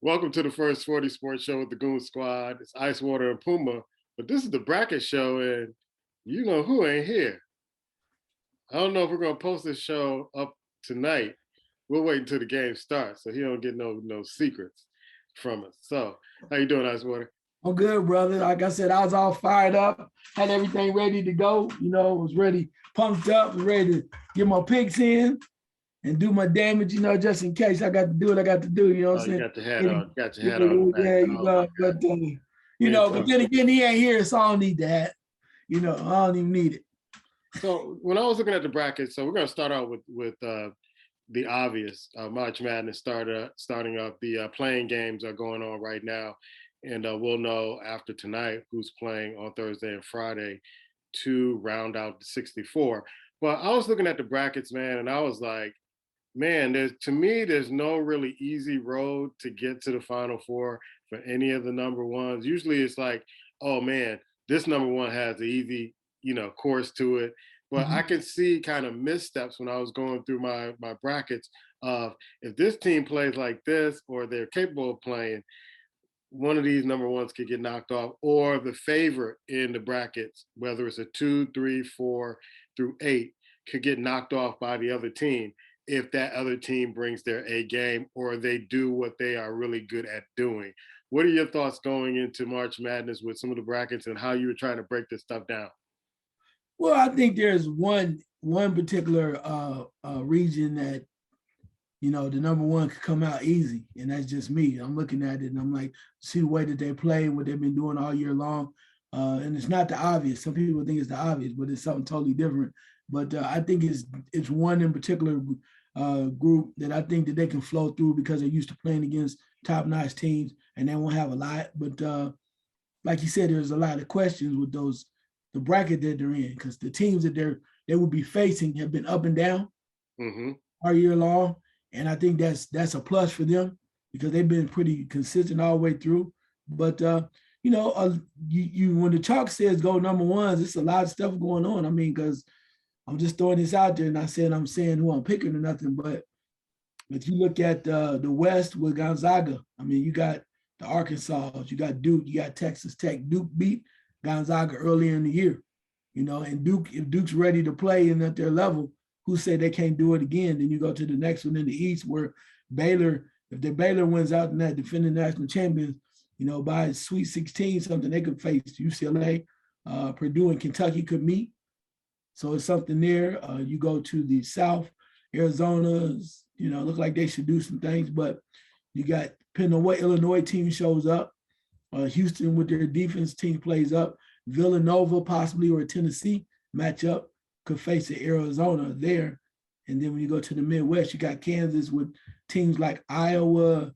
Welcome to the first 40 Sports Show with the Goon Squad. It's Ice Water and Puma, but this is the bracket show, and you know who ain't here. I don't know if we're gonna post this show up tonight. We'll wait until the game starts, so he don't get no secrets from us. So, how you doing, Ice Water? I'm good, brother. Like I said, I was all fired up, had everything ready to go. Was ready, pumped up, was ready to get my picks in and do my damage, just in case I got to do what I got to do. You know what Oh, I'm you saying? got your hat on. Got your hat on the back. Yeah, Oh my God. We ain't but talking. then again, he ain't here, so I don't need that. I don't even need it. So when I was looking at the bracket, so we're gonna start out with the obvious. March Madness starting up. The playing games are going on right now, and we'll know after tonight who's playing on Thursday and Friday to round out the 64. But I was looking at the brackets, man, and I was like, man, there's no really easy road to get to the Final Four for any of the number ones. Usually it's like, oh man, this number one has the easy, course to it. But I could see kind of missteps when I was going through my brackets of if this team plays like this or they're capable of playing, one of these number ones could get knocked off, or the favorite in the brackets, whether it's a 2, 3, 4 through 8, could get knocked off by the other team if that other team brings their A game or they do what they are really good at doing. What are your thoughts going into March Madness with some of the brackets and how you were trying to break this stuff down? Well, I think there's one particular region that the number one could come out easy, and that's just me. I'm looking at it and I'm like, see the way that they play, what they've been doing all year long, and it's not the obvious. Some people think it's the obvious, but it's something totally different. But I think it's one in particular group that I think that they can flow through because they're used to playing against top-notch teams, and they won't have a lot. But like you said, there's a lot of questions with the bracket that they're in, because the teams that they will be facing have been up and down all year long. And I think that's a plus for them because they've been pretty consistent all the way through. But you when the chalk says go number ones, it's a lot of stuff going on. I mean, because I'm just throwing this out there, and I said I'm saying who I'm picking or nothing. But if you look at the West with Gonzaga, I mean, you got the Arkansas, you got Duke, you got Texas Tech. Duke beat Gonzaga earlier in the year, and if Duke's ready to play and at their level, who say they can't do it again? Then you go to the next one in the East where Baylor, if the Baylor wins out in that defending national champions, by Sweet 16 something, they could face UCLA, Purdue and Kentucky could meet. So it's something there. You go to the South, Arizona, look like they should do some things, but you got, depending on what Illinois team shows up, Houston with their defense team plays up, Villanova possibly or Tennessee matchup could face Arizona there. And then when you go to the Midwest, you got Kansas with teams like Iowa,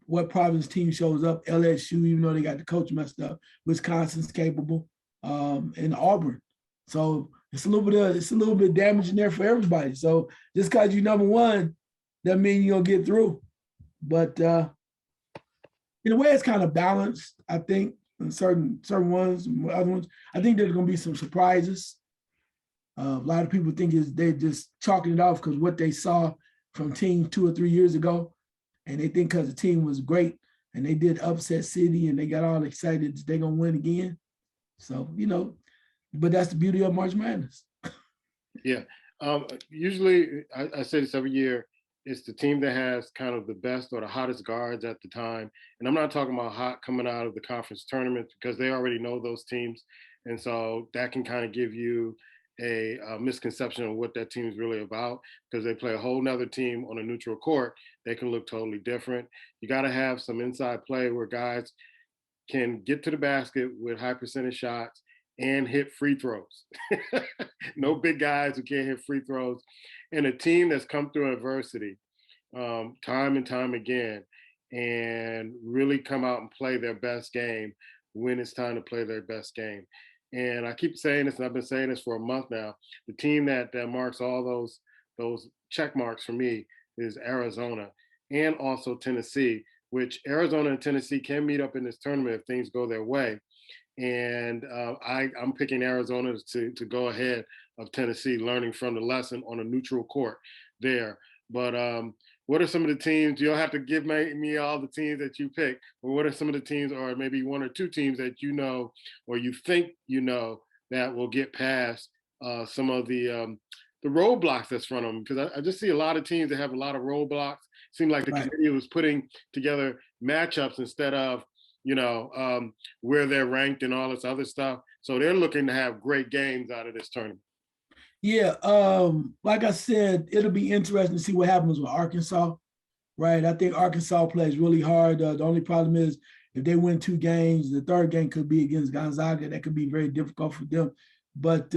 what province team shows up, LSU, even though they got the coach messed up, Wisconsin's capable, and Auburn. So it's a little bit damaging there for everybody. So just because you're number one, doesn't mean you're gonna get through. But in a way, it's kind of balanced, I think, in certain ones, other ones. I think there's gonna be some surprises. A lot of people think they're just chalking it off because what they saw from teams 2 or 3 years ago, and they think because the team was great and they did upset City and they got all excited that they're gonna win again. So but that's the beauty of March Madness. Yeah. Usually, I say this every year, it's the team that has kind of the best or the hottest guards at the time. And I'm not talking about hot coming out of the conference tournament because they already know those teams. And so that can kind of give you a misconception of what that team is really about because they play a whole nother team on a neutral court. They can look totally different. You got to have some inside play where guys can get to the basket with high percentage shots and hit free throws. No big guys who can't hit free throws. And a team that's come through adversity time and time again and really come out and play their best game when it's time to play their best game. And I keep saying this, and I've been saying this for a month now. The team that marks all those check marks for me is Arizona and also Tennessee, which Arizona and Tennessee can meet up in this tournament if things go their way. And I'm picking Arizona to go ahead of Tennessee, learning from the lesson on a neutral court there. But what are some of the teams? You don't have to give me all the teams that you pick, but what are some of the teams, or maybe one or two teams that you know, or you think you know, that will get past some of the roadblocks that's front of them? Because I just see a lot of teams that have a lot of roadblocks. Seemed like the Right. committee was putting together matchups instead of, where they're ranked and all this other stuff. So they're looking to have great games out of this tournament. Yeah, like I said, it'll be interesting to see what happens with Arkansas, right? I think Arkansas plays really hard. The only problem is if they win 2 games, the third game could be against Gonzaga. That could be very difficult for them. But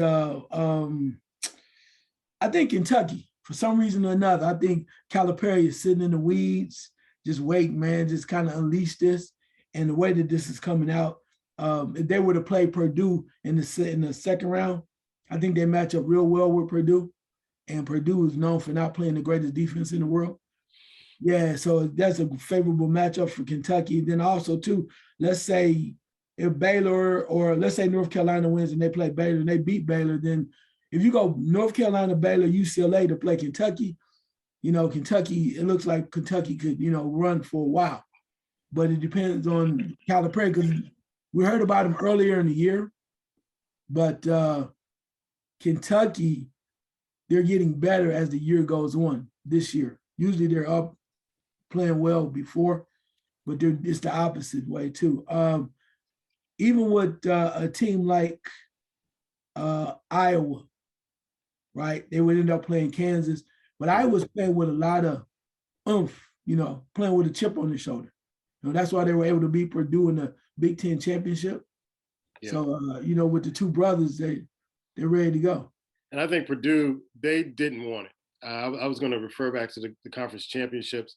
I think Kentucky, for some reason or another, I think Calipari is sitting in the weeds, just waiting, man, just kind of unleash this. And the way that this is coming out, if they were to play Purdue in the second round, I think they match up real well with Purdue. And Purdue is known for not playing the greatest defense in the world. Yeah, so that's a favorable matchup for Kentucky. Then also, too, let's say if Baylor or let's say North Carolina wins and they play Baylor and they beat Baylor, then if you go North Carolina, Baylor, UCLA to play Kentucky, Kentucky, it looks like Kentucky could, run for a while. But it depends on Calipari because we heard about him earlier in the year. But Kentucky, they're getting better as the year goes on this year. Usually they're up playing well before, but it's the opposite way too. Even with a team like Iowa, right? They would end up playing Kansas, but Iowa's playing with a lot of oomph, playing with a chip on their shoulder. That's why they were able to beat Purdue in the Big Ten championship. Yeah. So, with the two brothers, they're ready to go. And I think Purdue, they didn't want it. I was going to refer back to the conference championships.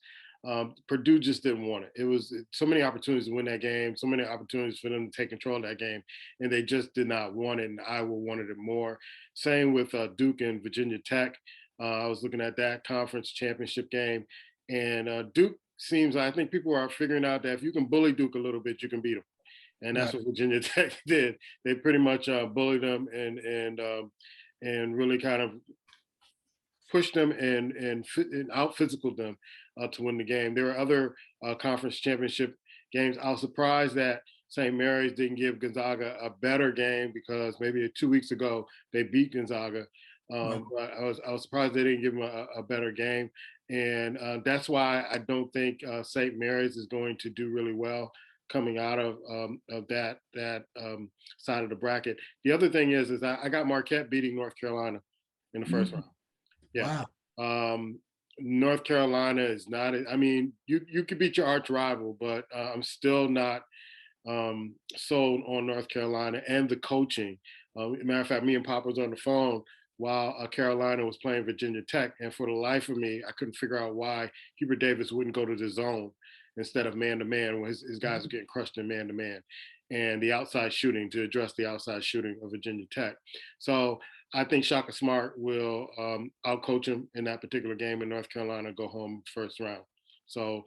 Purdue just didn't want it. It was so many opportunities to win that game, so many opportunities for them to take control of that game, and they just did not want it, and Iowa wanted it more. Same with Duke and Virginia Tech. I was looking at that conference championship game, and Duke seems, I think people are figuring out that if you can bully Duke a little bit, you can beat them. And that's what Virginia Tech did. They pretty much bullied them and really kind of pushed them and out physical them to win the game. There were other conference championship games. I was surprised that St. Mary's didn't give Gonzaga a better game because maybe 2 weeks ago they beat Gonzaga. But I was surprised they didn't give them a better game. And that's why I don't think St. Mary's is going to do really well coming out of that side of the bracket. The other thing is I got Marquette beating North Carolina in the first round. Yeah. Wow. North Carolina is not. I mean, you could beat your arch rival, but I'm still not sold on North Carolina and the coaching. Matter of fact, me and Pop was on the phone while Carolina was playing Virginia Tech, and for the life of me, I couldn't figure out why Hubert Davis wouldn't go to the zone instead of man-to-man when his guys are getting crushed in man-to-man, and the outside shooting to address the outside shooting of Virginia Tech. So I think Shaka Smart will outcoach him in that particular game, and North Carolina go home first round. So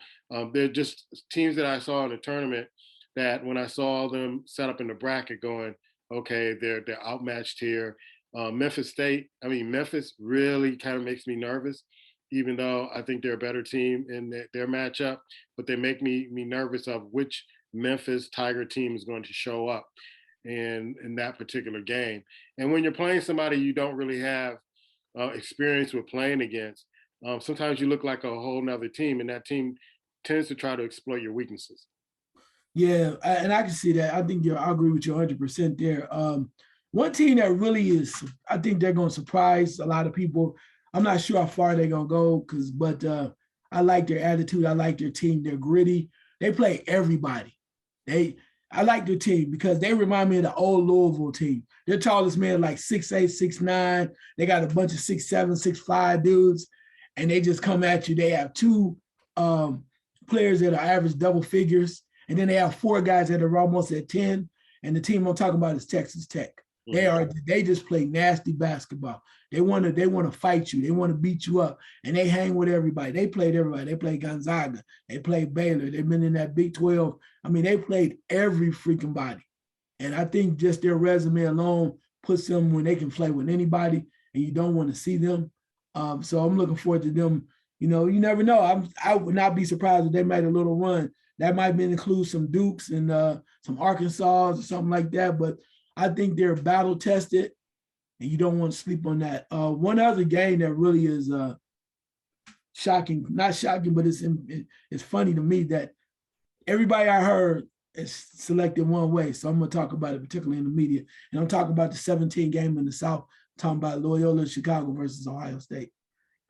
they're just teams that I saw in the tournament that when I saw them set up in the bracket going, okay, they're outmatched here. Memphis really kind of makes me nervous, even though I think they're a better team in their matchup, but they make me nervous of which Memphis Tiger team is going to show up in that particular game. And when you're playing somebody you don't really have experience with playing against, sometimes you look like a whole nother team, and that team tends to try to exploit your weaknesses. Yeah, and I can see that. I think I agree with you 100% there. One team that really is, I think they're going to surprise a lot of people. I'm not sure how far they're going to go, but I like their attitude. I like their team. They're gritty. They play everybody. I like their team because they remind me of the old Louisville team. Their tallest man like 6'8", 6'9". They got a bunch of 6'7", 6'5" dudes, and they just come at you. They have two players that are average double figures, and then they have 4 guys that are almost at 10. And the team I'm talking about is Texas Tech. They just play nasty basketball. They want to fight you. They want to beat you up, and they hang with everybody. They played everybody. They played Gonzaga. They played Baylor. They've been in that Big 12. I mean, they played every freaking body. And I think just their resume alone puts them when they can play with anybody, and you don't want to see them. So I'm looking forward to them You never know. I would not be surprised if they made a little run. That might include some Dukes and some Arkansas or something like that. But I think they're battle tested, and you don't want to sleep on that. One other game that really is shocking, not shocking, but it's funny to me that everybody I heard is selected one way. So I'm going to talk about it, particularly in the media. And I'm talking about the 17 game in the South, talking about Loyola Chicago versus Ohio State.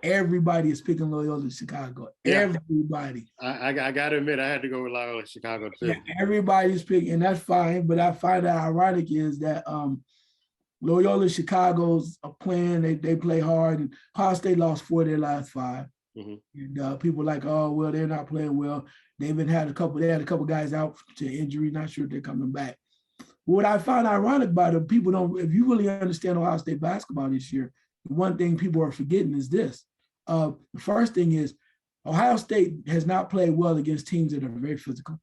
Everybody is picking Loyola Chicago. Yeah. Everybody. I got to admit, I had to go with Loyola Chicago too. Yeah, everybody's picking, and that's fine. But I find it ironic is that Loyola Chicago's a plan. They play hard, and Ohio State lost 4 of their last 5. Mm-hmm. And people are like, oh well, they're not playing well. They had a couple guys out to injury. Not sure if they're coming back. What I find ironic about it, people don't. If you really understand Ohio State basketball this year, the one thing people are forgetting is this. The first thing is Ohio State has not played well against teams that are very physical.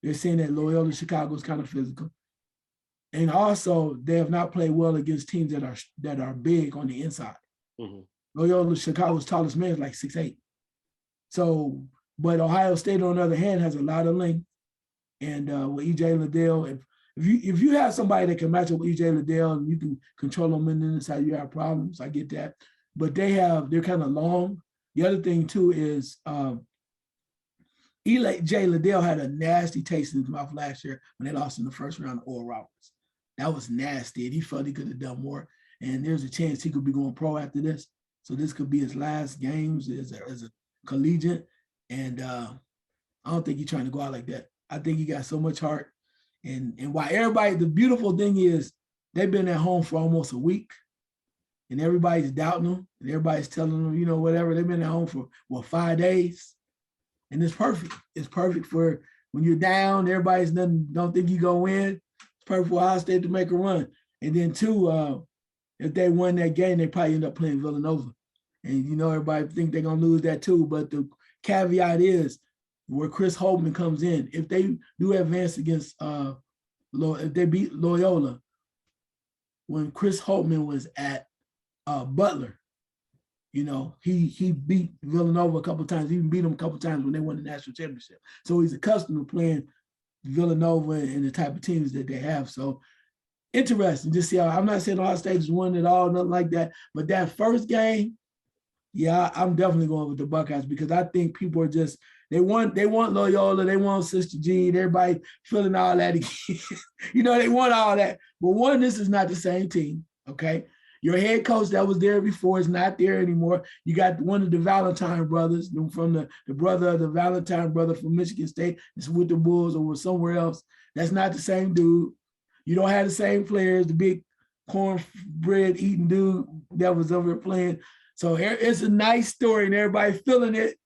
They're saying that Loyola Chicago is kind of physical. And also, they have not played well against teams that are big on the inside. Mm-hmm. Loyola Chicago's tallest man is like 6'8". So, but Ohio State, on the other hand, has a lot of length. And with E.J. Liddell, if you have somebody that can match up with E.J. Liddell and you can control them in the inside, you have problems. I get that. But they're kind of long. The other thing, too, is E.J. Liddell had a nasty taste in his mouth last year when they lost in the first round to Oral Roberts. That was nasty, and he felt he could have done more. And there's a chance he could be going pro after this. So this could be his last games as a collegiate. And I don't think he's trying to go out like that. I think he got so much heart. And why everybody, the beautiful thing is they've been at home for almost a week. And everybody's doubting them. And everybody's telling them, whatever. They've been at home for 5 days. And it's perfect. It's perfect for when you're down, everybody's don't think you're going to win. It's perfect for Ohio State to make a run. And then, two, if they won that game, they probably end up playing Villanova. And, everybody think they're going to lose that too. But the caveat is where Chris Holtman comes in. If they do advance against, if they beat Loyola, when Chris Holtman was at Butler, he beat Villanova a couple of times. He even beat them a couple of times when they won the national championship. So he's accustomed to playing Villanova and the type of teams that they have. So interesting. Just see how I'm not saying Ohio State is won it all, nothing like that. But that first game, yeah, I'm definitely going with the Buckeyes because I think people are just they want Loyola, they want Sister Jean, everybody feeling all that again. They want all that. But one, this is not the same team. Okay. Your head coach that was there before is not there anymore. You got one of the Valentine brothers from the brother of the Valentine brother from Michigan State. It's with the Bulls or with somewhere else. That's not the same dude. You don't have the same players, the big cornbread eating dude that was over playing. So it's a nice story and everybody feeling it.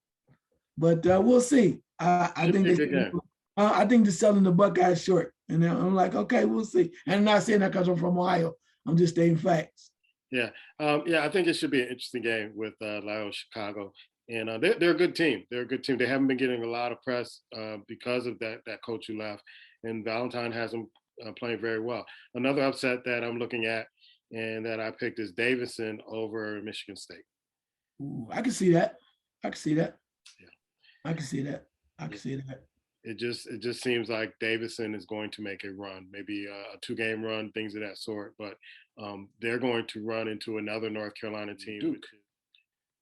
But we'll see. I think they're selling the Buckeyes short. And I'm like, okay, we'll see. And I'm not saying that because I'm from Ohio. I'm just stating facts. Yeah. I think it should be an interesting game with Loyola Chicago. And they're a good team. They're a good team. They haven't been getting a lot of press because of that coach who left. And Valentine has them playing very well. Another upset that I'm looking at and that I picked is Davidson over Michigan State. Ooh, I can see that. Yeah. I can see that. It just seems like Davidson is going to make a run, maybe a 2-game run, things of that sort. But they're going to run into another North Carolina team. Duke.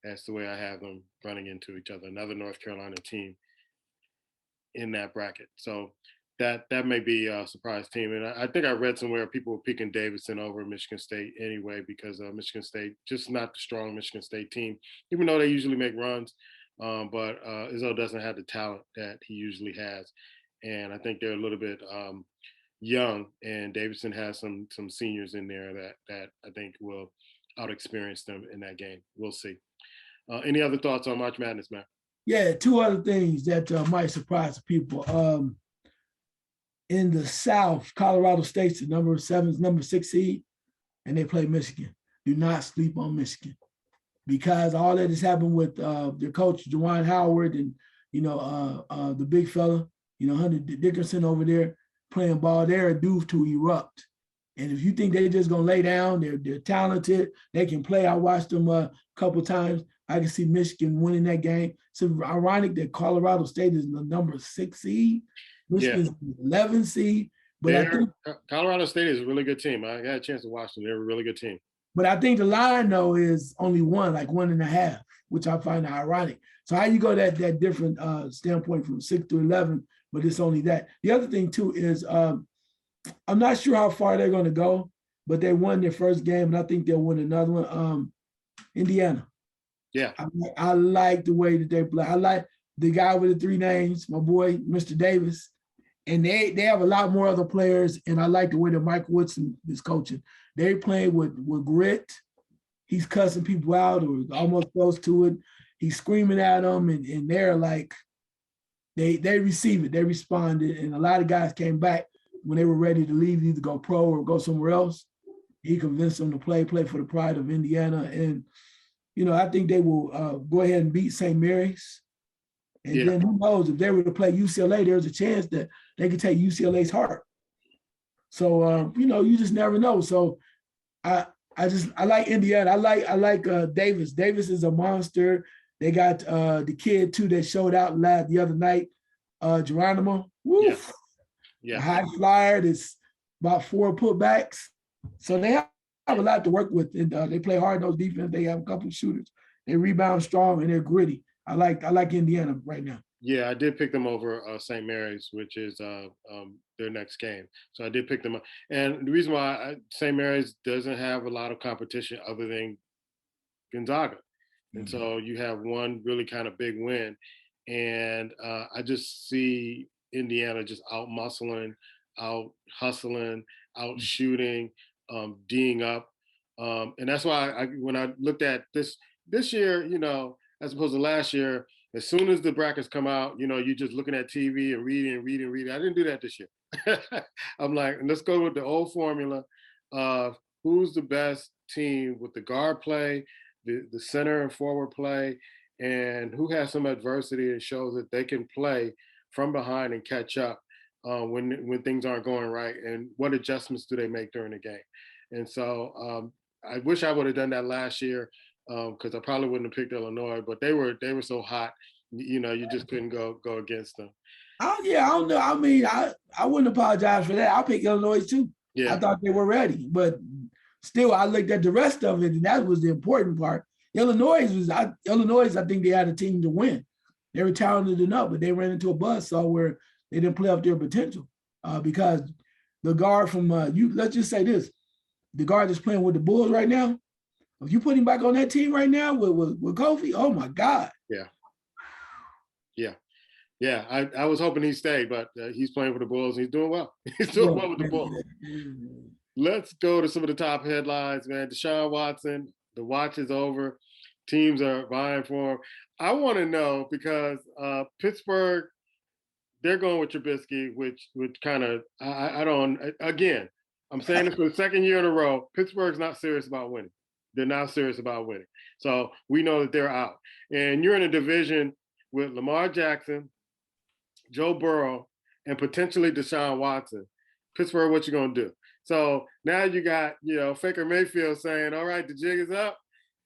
That's the way I have them running into each other. Another North Carolina team in that bracket. So that may be a surprise team. And I think I read somewhere people were picking Davidson over Michigan State anyway because Michigan State just not the strong Michigan State team, even though they usually make runs. But Izzo doesn't have the talent that he usually has. And I think they're a little bit young, and Davidson has some seniors in there that I think will out-experience them in that game. We'll see. Any other thoughts on March Madness, man? Yeah, 2 other things that might surprise people. In the South, Colorado State's the number 6 seed, and they play Michigan. Do not sleep on Michigan. Because all that has happened with their coach, Juwan Howard, and, the big fella, Hunter Dickerson over there playing ball, they're due to erupt. And if you think they're just going to lay down, they're talented, they can play. I watched them a couple times. I can see Michigan winning that game. It's ironic that Colorado State is the number 6 seed. Michigan's the 11 seed. But I think Colorado State is a really good team. I got a chance to watch them. They're a really good team. But I think the line though is only one, like 1.5, which I find ironic. So how you go that different standpoint from 6 to 11, but it's only that. The other thing too is I'm not sure how far they're going to go, but they won their first game, and I think they'll win another one. Indiana. Yeah. I like the way that they play. I like the guy with the 3 names, my boy, Mr. Davis. And they have a lot more other players, and I like the way that Mike Woodson is coaching. They playing with grit. He's cussing people out or almost close to it. He's screaming at them, and they're like, they receive it. They responded, and a lot of guys came back when they were ready to leave, either go pro or go somewhere else. He convinced them to play for the pride of Indiana. And, I think they will go ahead and beat St. Mary's. And then who knows, if they were to play UCLA, there's a chance that they could take UCLA's heart. So, you just never know. So I like Indiana. I like Davis. Davis is a monster. They got the kid too that showed out the other night, Geronimo. Woof. Yeah. High flyer that's about 4 putbacks. So they have a lot to work with. And they play hard-nosed defense. They have a couple of shooters. They rebound strong and they're gritty. I like Indiana right now. Yeah, I did pick them over St. Mary's, which is their next game. So I did pick them up. And the reason why St. Mary's doesn't have a lot of competition other than Gonzaga. And so you have one really kind of big win. And I just see Indiana just out muscling, out hustling, out shooting, D'ing up. And that's why when I looked at this year, as opposed to last year, as soon as the brackets come out, you're just looking at TV and reading. I didn't do that this year. I'm like, let's go with the old formula of who's the best team with the guard play, the center and forward play, and who has some adversity and shows that they can play from behind and catch up when things aren't going right, and what adjustments do they make during the game. And so I wish I would have done that last year. Because I probably wouldn't have picked Illinois, but they were so hot, you just couldn't go against them. I don't know. I mean, I wouldn't apologize for that. I'll pick Illinois too. Yeah. I thought they were ready, but still, I looked at the rest of it, and that was the important part. Illinois, I think they had a team to win. They were talented enough, but they ran into a buzzsaw where they didn't play up their potential because the guard from let's just say this, the guard that's playing with the Bulls right now. If you put him back on that team right now with Kofi, oh my God. Yeah. I was hoping he'd stay, but he's playing for the Bulls. And he's doing well. He's doing well with the Bulls. Let's go to some of the top headlines, man. Deshaun Watson, the watch is over. Teams are vying for him. I want to know because Pittsburgh, they're going with Trubisky, which kind of I don't. Again, I'm saying this for the second year in a row. Pittsburgh's not serious about winning. They're not serious about winning. So we know that they're out. And you're in a division with Lamar Jackson, Joe Burrow, and potentially Deshaun Watson. Pittsburgh, what you going to do? So now you got, Faker Mayfield saying, all right, the jig is up.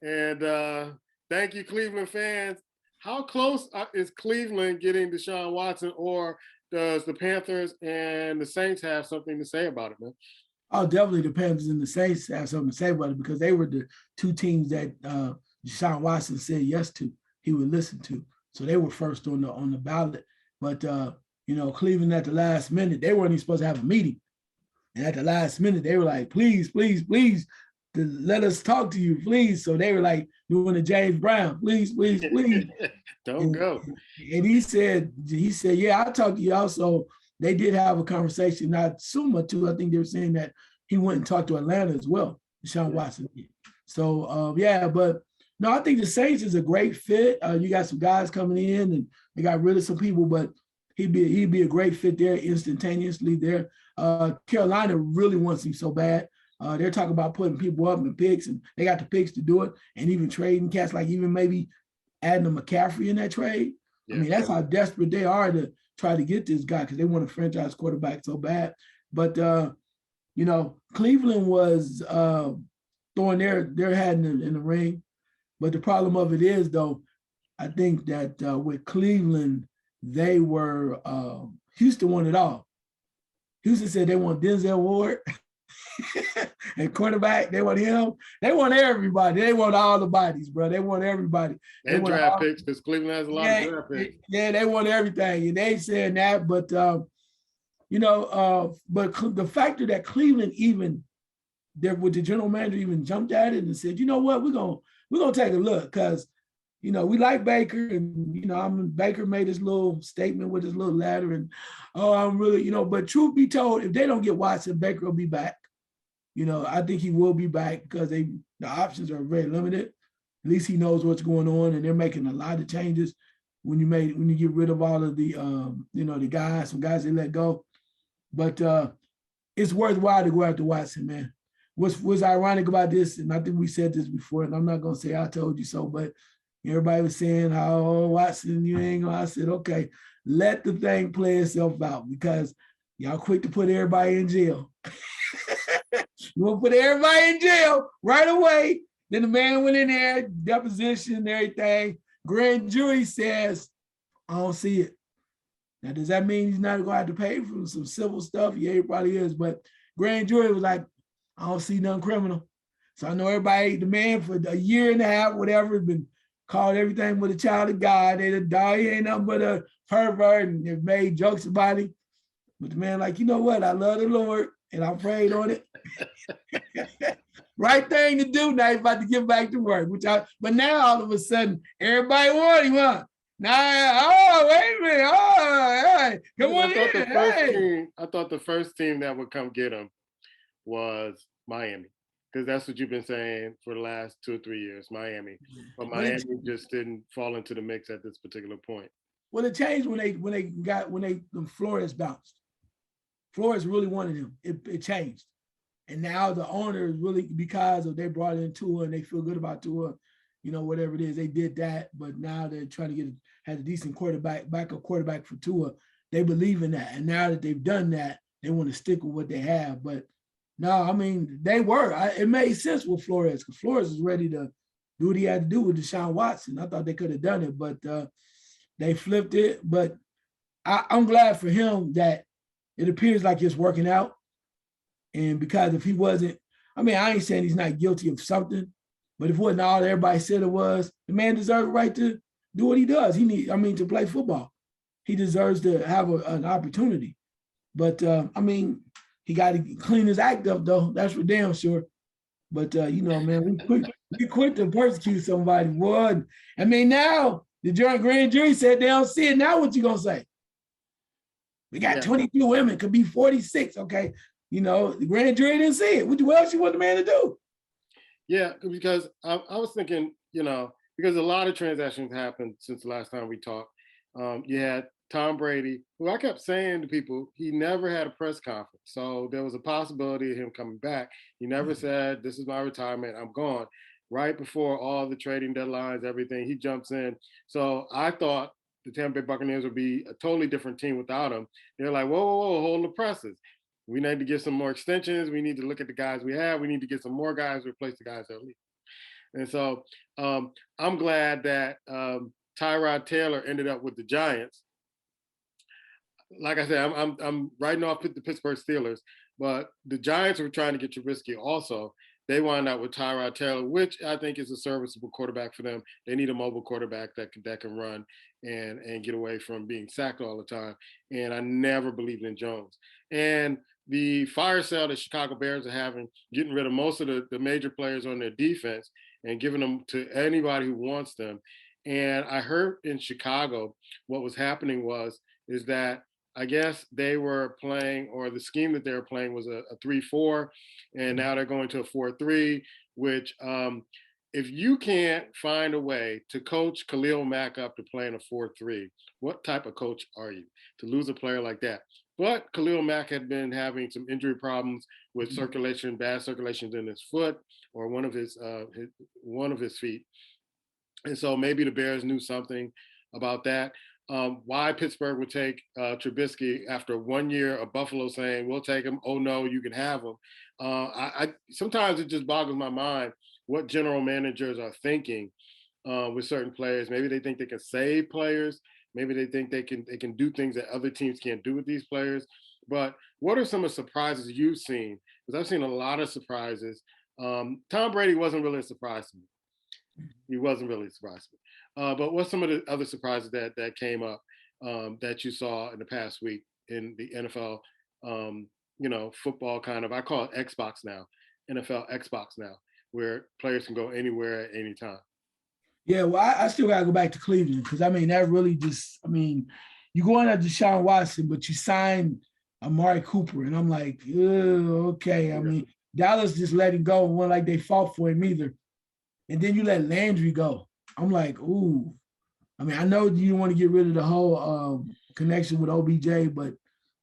And thank you, Cleveland fans. How close is Cleveland getting Deshaun Watson, or does the Panthers and the Saints have something to say about it, man? Oh, definitely the Panthers and the Saints have something to say about it because they were the 2 teams that Deshaun Watson said yes to, he would listen to. So they were first on the ballot. But, Cleveland at the last minute, they weren't even supposed to have a meeting. And at the last minute, they were like, please, please, please, let us talk to you, please. So they were like doing the James Brown, please, please, please. Don't go. And he said, yeah, I'll talk to you also. They did have a conversation, not Suma too. I think they were saying that he went and talked to Atlanta as well, Deshaun Watson did. So, but no, I think the Saints is a great fit. You got some guys coming in, and they got rid of some people, but he'd be a great fit there instantaneously there. Carolina really wants him so bad. They're talking about putting people up in picks, and they got the picks to do it, and even trading cats, like even maybe adding a McCaffrey in that trade. Yeah. I mean, that's how desperate they are to try to get this guy because they want a franchise quarterback so bad. But, Cleveland was throwing their hat in the ring. But the problem of it is, though, I think that with Cleveland, they were Houston won it all. Houston said they want Denzel Ward and quarterback. They want him. They want everybody. They want all the bodies, bro. They want everybody. They And want draft all, picks, because Cleveland has a lot of yeah, draft picks. yeah. They want everything, and they said that. But but the factor that Cleveland even there with the general manager even jumped at it and said, you know what, we're gonna take a look because we like Baker, and Baker made his little statement with his little letter, and I'm really, but truth be told, if they don't get Watson, Baker will be back. I think he will be back because the options are very limited. At least he knows what's going on, and they're making a lot of changes when you get rid of all of the some guys they let go. But it's worthwhile to go after Watson, man. What's ironic about this, and I think we said this before, and I'm not gonna say I told you so, but everybody was saying how, Watson, you ain't gonna. I said, okay, let the thing play itself out because y'all quick to put everybody in jail. You want to put everybody in jail right away. Then the man went in there, deposition and everything. Grand jury says, I don't see it. Now, does that mean he's not going to have to pay for some civil stuff? Yeah, he probably is. But grand jury was like, I don't see nothing criminal. So I know everybody, the man for a year and a half, whatever, has been called everything but a child of God. They the dog, he ain't nothing but a pervert, and they've made jokes about him. But the man, like, you know what? I love the Lord, and I prayed on it. Right thing to do. Now he's about to get back to work. But now all of a sudden, everybody want him, huh? Now, wait a minute. Hey, come on in. I thought the first team that would come get him was Miami, because that's what you've been saying for the last 2 or 3 years, Miami. But Miami just didn't fall into the mix at this particular point. Well, it changed when Flores bounced. Flores really wanted him. It changed. And now the owner is really, because of they brought in Tua and they feel good about Tua, whatever it is, they did that. But now they're trying to have a decent backup quarterback for Tua. They believe in that. And now that they've done that, they want to stick with what they have. But no, I mean, they were. It made sense with Flores, because Flores was ready to do what he had to do with Deshaun Watson. I thought they could have done it, but they flipped it. But I'm glad for him that it appears like it's working out. And because if he wasn't, I ain't saying he's not guilty of something, but if it wasn't all everybody said it was, the man deserves the right to do what he does. To play football. He deserves to have an opportunity. But he got to clean his act up, though. That's for damn sure. But man, we quit to persecute somebody. Boy. Now the grand jury said they don't see it. Now what you gonna say? We got 22 women, could be 46. Okay. The grand jury didn't see it. What else you want the man to do? Yeah, because I was thinking, because a lot of transactions happened since the last time we talked. You had Tom Brady, who I kept saying to people, he never had a press conference. So there was a possibility of him coming back. He never said, this is my retirement, I'm gone. Right before all the trading deadlines, everything, he jumps in. So I thought the Tampa Bay Buccaneers would be a totally different team without him. They're like, whoa, hold the presses. We need to get some more extensions. We need to look at the guys we have. We need to get some more guys to replace the guys that leave. And so I'm glad that Tyrod Taylor ended up with the Giants. Like I said, I'm writing off the Pittsburgh Steelers, but the Giants were trying to get Trubisky also. They wound up with Tyrod Taylor, which I think is a serviceable quarterback for them. They need a mobile quarterback that can run and get away from being sacked all the time. And I never believed in Jones. And the fire sale that Chicago Bears are having, getting rid of most of the major players on their defense and giving them to anybody who wants them. And I heard in Chicago what was happening is that I guess they were playing, or the scheme that they were playing was a 3-4, and now they're going to a 4-3, which if you can't find a way to coach Khalil Mack up to playing a 4-3, what type of coach are you to lose a player like that? But Khalil Mack had been having some injury problems with bad circulations in his foot or one of his feet. And so maybe the Bears knew something about that. Why Pittsburgh would take Trubisky after 1 year of Buffalo saying, we'll take him. Oh, no, you can have him. I sometimes it just boggles my mind what general managers are thinking with certain players. Maybe they think they can save players. Maybe they think they can do things that other teams can't do with these players. But what are some of the surprises you've seen? Because I've seen a lot of surprises. Tom Brady wasn't really a surprise to me. He wasn't really a surprise to me. But what's some of the other surprises that came up that you saw in the past week in the NFL? Football kind of. I call it Xbox now, NFL Xbox now, where players can go anywhere at any time. Yeah, well, I still gotta go back to Cleveland because I mean that really just I mean, you going at Deshaun Watson, but you signed Amari Cooper, and I'm like, okay. I Yeah, mean, Dallas just let him go, one like they fought for him either, and then you let Landry go. I'm like, ooh. I mean, I know you want to get rid of the whole connection with OBJ, but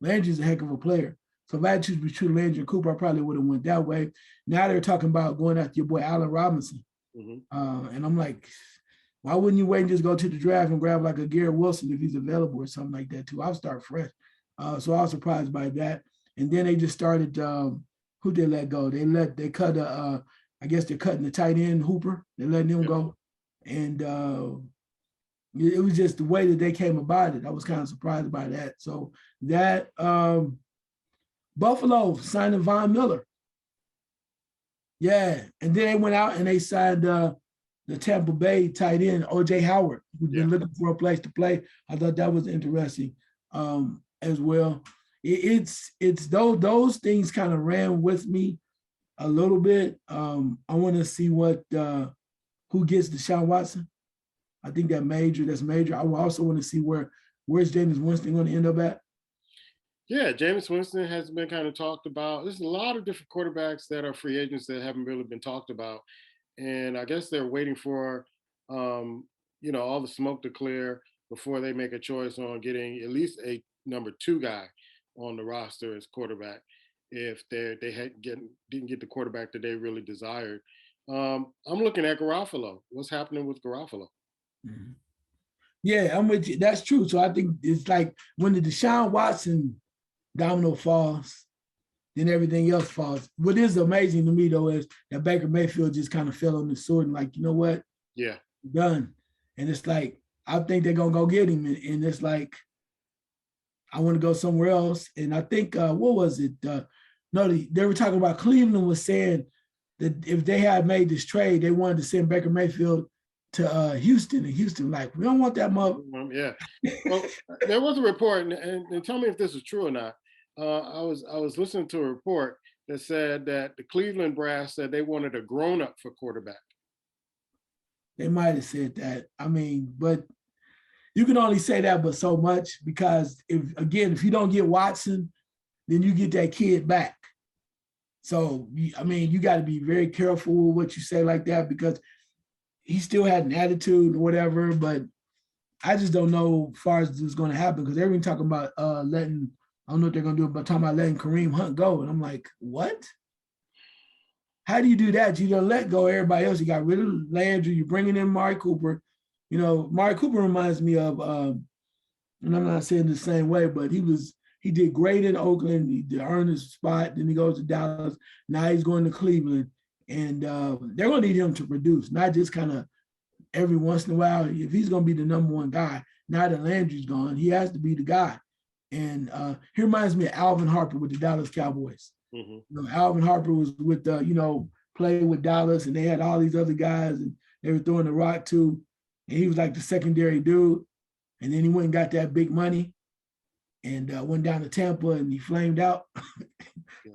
Landry's a heck of a player. So if I had to choose between Landry and Cooper, I probably would have went that way. Now they're talking about going after your boy Allen Robinson. hmm And I'm like, why wouldn't you wait and just go to the draft and grab like a Garrett Wilson if he's available or something like that too? I'll start fresh. So I was surprised by that. And then they just started. Who they let go? They cut I guess they're cutting the tight end Hooper. They're letting him yeah, go, and it was just the way that they came about it. I was kind of surprised by that. So that Buffalo signed Von Miller. Yeah, and then they went out and they signed the Tampa Bay tight end OJ Howard, who's yeah. been looking for a place to play. I thought that was interesting as well. It's those things kind of ran with me a little bit. I want to see what who gets Deshaun Watson. I think that's major. I also want to see where's Jameis Winston going to end up at. Yeah, Jameis Winston has been kind of talked about. There's a lot of different quarterbacks that are free agents that haven't really been talked about, and I guess they're waiting for, all the smoke to clear before they make a choice on getting at least a number two guy on the roster as quarterback. If didn't get the quarterback that they really desired, I'm looking at Garofalo. What's happening with Garofalo? Mhm. Yeah, I'm with you. That's true. So I think it's like when the Deshaun Watson domino falls, then everything else falls. What is amazing to me though is that Baker Mayfield just kind of fell on the sword and like, you know what, Yeah, done. And it's like I think they're gonna go get him, and it's like I want to go somewhere else. And I think what was it? No, they were talking about Cleveland was saying that if they had made this trade, they wanted to send Baker Mayfield to Houston, and Houston like we don't want that mother. yeah. Well, there was a report, and tell me if this is true or not. I was listening to a report that said that the Cleveland brass said they wanted a grown up for quarterback. They might have said that. I mean, but you can only say that but so much because if you don't get Watson, then you get that kid back. So I mean, you got to be very careful with what you say like that because he still had an attitude or whatever. But I just don't know as far as this is going to happen because everyone talking about letting. I don't know what they're going to do, but talking about letting Kareem Hunt go, and I'm like, what? How do you do that? You don't let go everybody else. You got rid of Landry. You're bringing in Mari Cooper. You know, Mari Cooper reminds me of, and I'm not saying the same way, but he did great in Oakland. He earned his spot. Then he goes to Dallas. Now he's going to Cleveland, and they're going to need him to produce, not just kind of every once in a while. If he's going to be the number one guy, now that Landry's gone, he has to be the guy. And he reminds me of Alvin Harper with the Dallas Cowboys. Mm-hmm. Alvin Harper was with playing with Dallas, and they had all these other guys, and they were throwing the rock to, and he was like the secondary dude. And then he went and got that big money, and went down to Tampa, and he flamed out.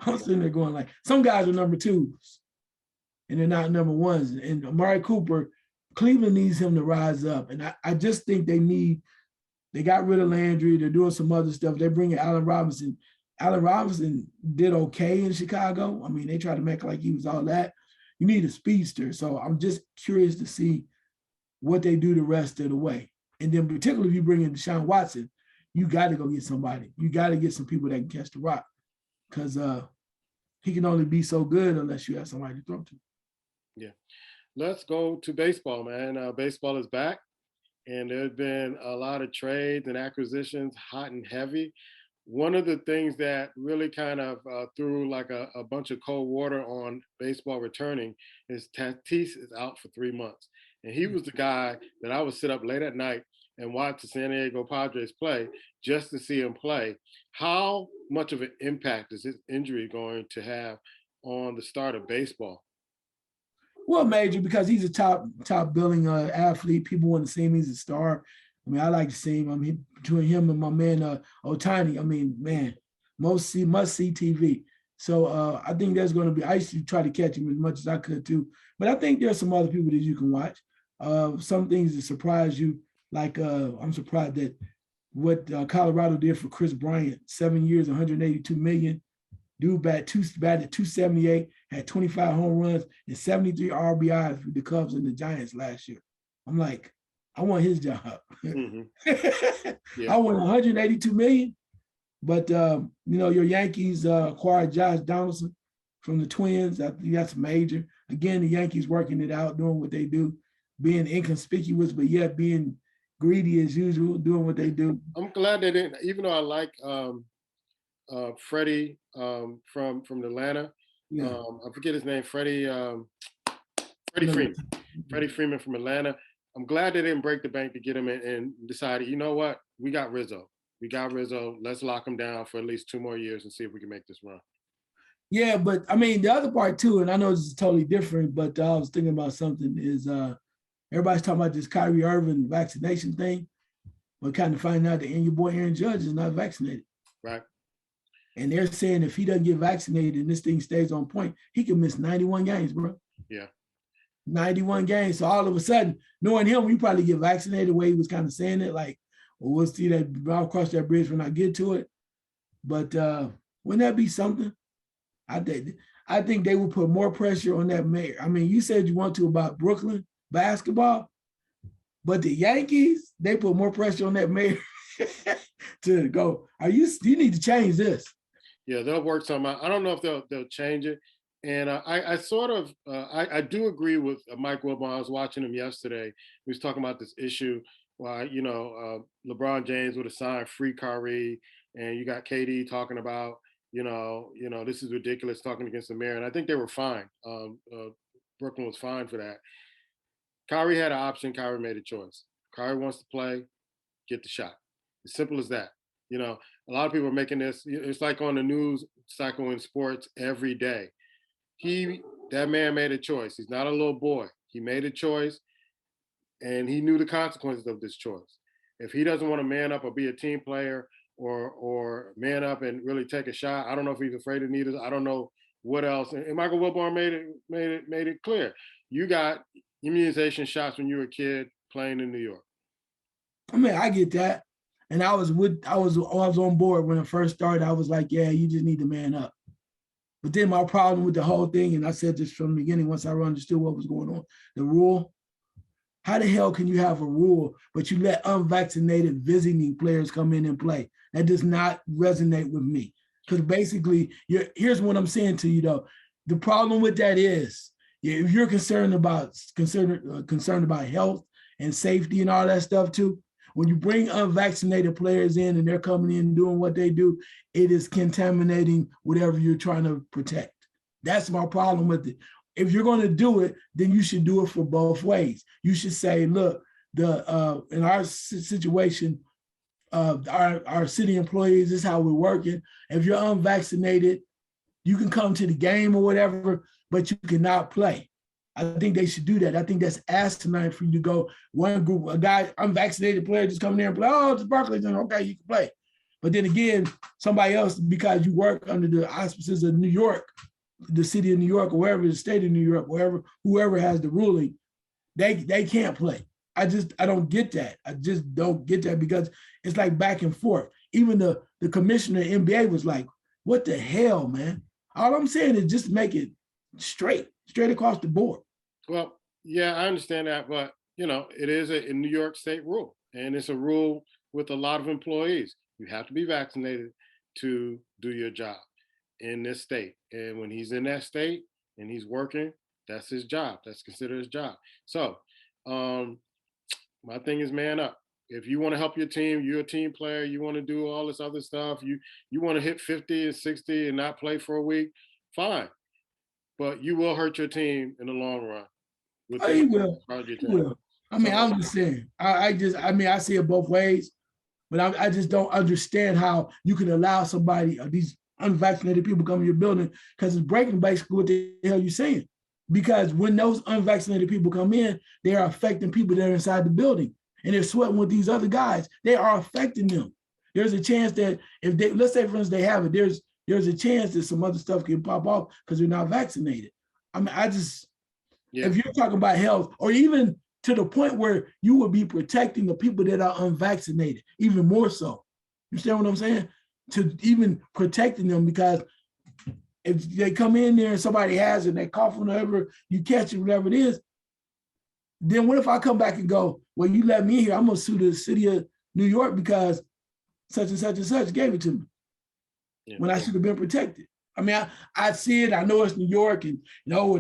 I'm sitting there going like, some guys are number twos, and they're not number ones. And Amari Cooper, Cleveland needs him to rise up, and I just think they got rid of Landry. They're doing some other stuff. They're bringing Allen Robinson. Allen Robinson did okay in Chicago. I mean, they tried to make like he was all that. You need a speedster. So I'm just curious to see what they do the rest of the way. And then particularly if you bring in Deshaun Watson, you got to go get somebody. You got to get some people that can catch the rock because he can only be so good unless you have somebody to throw to. Yeah. Let's go to baseball, man. Baseball is back, and there's been a lot of trades and acquisitions, hot and heavy. One of the things that really kind of threw like a bunch of cold water on baseball returning is Tatis is out for 3 months. And he was the guy that I would sit up late at night and watch the San Diego Padres play just to see him play. How much of an impact is his injury going to have on the start of baseball? Well, major because he's a top billing athlete. People want to see him. He's a star. I mean, I like to see him. I mean, between him and my man Otani, I mean, man, must see TV. So I think there's going to be. I used to try to catch him as much as I could too, but I think there's some other people that you can watch. Some things that surprise you, like I'm surprised that what Colorado did for Chris Bryant, 7 years, 182 million. Dude batted 278, had 25 home runs and 73 RBIs for the Cubs and the Giants last year. I'm like, I want his job. Mm-hmm. I Yeah. want 182 million. But your Yankees acquired Josh Donaldson from the Twins. I think that's major. Again, the Yankees working it out, doing what they do, being inconspicuous, but yet being greedy as usual, doing what they do. I'm glad they didn't, even though I like Freddie from Atlanta. Yeah. I forget his name, Freddie No, Freeman. Freddie Freeman from Atlanta. I'm glad they didn't break the bank to get him and decided, you know what, we got Rizzo. We got Rizzo. Let's lock him down for at least 2 more years and see if we can make this run. Yeah, but I mean the other part too, and I know this is totally different, but I was thinking about something is everybody's talking about this Kyrie Irving vaccination thing, but kind of finding out that your boy Aaron Judge is not vaccinated. Right. And they're saying if he doesn't get vaccinated and this thing stays on point, he can miss 91 games, bro. Yeah. 91 games. So all of a sudden, knowing him, we probably get vaccinated the way he was kind of saying it, like, well, we'll see that, I'll cross that bridge when I get to it. But wouldn't that be something? I think they would put more pressure on that mayor. I mean, you said you want to about Brooklyn basketball, but the Yankees, they put more pressure on that mayor to go, you need to change this. Yeah, they'll work something out. I don't know if they'll change it. And I sort of I do agree with Mike Wilbon. I was watching him yesterday. He was talking about this issue why LeBron James would have signed free Kyrie, and you got KD talking about this is ridiculous, talking against the mayor. And I think they were fine. Brooklyn was fine for that. Kyrie had an option. Kyrie made a choice. Kyrie wants to play, get the shot. As simple as that. A lot of people are making this. It's like on the news cycle in sports every day. That man made a choice. He's not a little boy. He made a choice, and he knew the consequences of this choice. If he doesn't want to man up or be a team player or man up and really take a shot, I don't know if he's afraid of needles. I don't know what else. And Michael Wilbon made it clear. You got immunization shots when you were a kid playing in New York. I mean, I get that. And I was on board when it first started. I was like, yeah, you just need to man up. But then my problem with the whole thing, and I said this from the beginning once I understood what was going on, the rule, how the hell can you have a rule, but you let unvaccinated visiting players come in and play? That does not resonate with me. Because basically, here's what I'm saying to you though. The problem with that is, if you're concerned about health and safety and all that stuff too, when you bring unvaccinated players in and they're coming in and doing what they do, it is contaminating whatever you're trying to protect. That's my problem with it. If you're going to do it, then you should do it for both ways. You should say, look, in our situation, our city employees, this is how we're working. If you're unvaccinated, you can come to the game or whatever, but you cannot play. I think they should do that. I think that's asinine for you to go one group, a guy, unvaccinated player just come there and play, oh, it's Barclays, and okay, you can play. But then again, somebody else, because you work under the auspices of New York, the city of New York, or wherever, the state of New York, whoever has the ruling, they can't play. I don't get that. I just don't get that because it's like back and forth. Even the commissioner of NBA was like, what the hell, man? All I'm saying is just make it straight across the board. Well, yeah, I understand that, but it is a New York State rule, and it's a rule with a lot of employees. You have to be vaccinated to do your job in this state. And when he's in that state and he's working, that's his job. That's considered his job. So my thing is man up. If you want to help your team, you're a team player, you want to do all this other stuff, you want to hit 50 and 60 and not play for a week, fine. But you will hurt your team in the long run. with Oh, the he will. Charger He thing. will. I mean, So I'm just saying. I see it both ways, but I just don't understand how you can allow somebody, these unvaccinated people, come in your building, because it's breaking basically what the hell you're saying. Because when those unvaccinated people come in, they are affecting people that are inside the building, and they're sweating with these other guys. They are affecting them. There's a chance that if they, let's say for instance they have it, there's a chance that some other stuff can pop off because they're not vaccinated. I mean, I just, yeah, if you're talking about health, or even to the point where you would be protecting the people that are unvaccinated, even more so. You understand what I'm saying? To even protecting them, because if they come in there and somebody has it and they cough whenever you catch it, whatever it is, then what if I come back and go, well, you let me in here, I'm gonna sue the city of New York because such and such and such gave it to me yeah, when I should have been protected. I mean, I see it. I know it's New York, and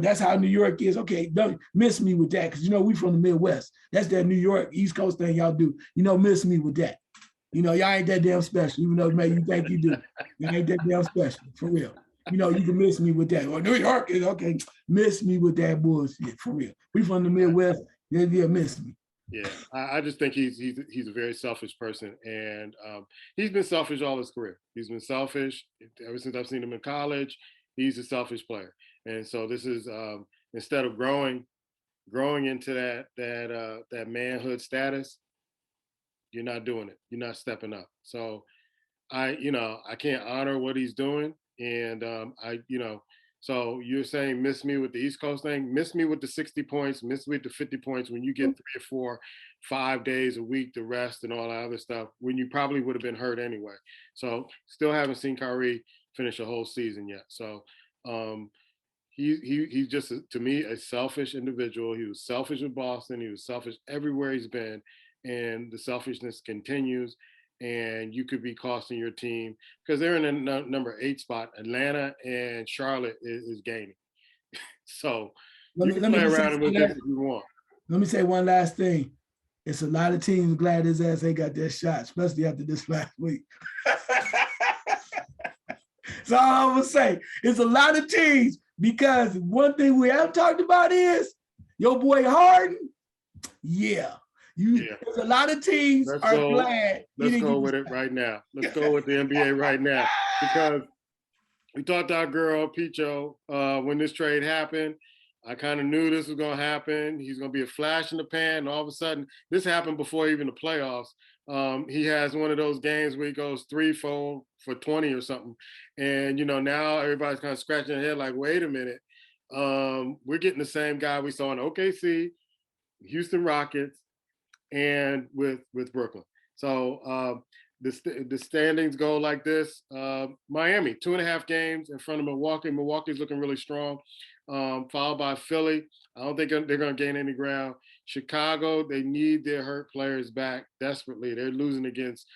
that's how New York is. Okay, don't miss me with that, because we from the Midwest. That's that New York East Coast thing y'all do. Miss me with that. Y'all ain't that damn special, even though maybe you think you do. You ain't that damn special, for real. You can miss me with that. Well, New York is okay. Miss me with that bullshit, for real. We from the Midwest. Yeah, miss me. yeah. I just think he's a very selfish person, and he's been selfish all his career. He's been selfish ever since I've seen him in college. He's a selfish player, and so this is instead of growing into that manhood status, you're not doing it. You're not stepping up. So I can't honor what he's doing, and so you're saying miss me with the East Coast thing, miss me with the 60 points, miss me with the 50 points when you get 3 or 4, 5 days a week to rest and all that other stuff when you probably would have been hurt anyway. So still haven't seen Kyrie finish a whole season yet. So um, he's just to me a selfish individual. He was selfish in Boston. He was selfish everywhere he's been, and the selfishness continues. And you could be costing your team because they're in the number 8 spot. Atlanta and Charlotte is gaining, so Let you me can let me play just say around with this if you want. let me say one last thing. It's a lot of teams glad his ass ain't got that shot, especially after this last week. That's all I'm gonna say. It's a lot of teams, because one thing we have talked about is your boy Harden. Yeah, Yeah, there's a lot of teams let's are go. glad he Let's didn't go get with it right now. Let's go with the NBA right now because we talked to our girl Picho when this trade happened. I kind of knew this was going to happen. He's going to be a flash in the pan. And all of a sudden, this happened before even the playoffs. He has one of those games where he goes 3-4 for 20 or something. And, now everybody's kind of scratching their head like, wait a minute. We're getting the same guy we saw in OKC, Houston Rockets, and with Brooklyn. So the standings go like this: Miami 2.5 games in front of Milwaukee. Milwaukee's looking really strong, followed by Philly. I don't think they're going to gain any ground. Chicago, they need their hurt players back desperately. They're losing against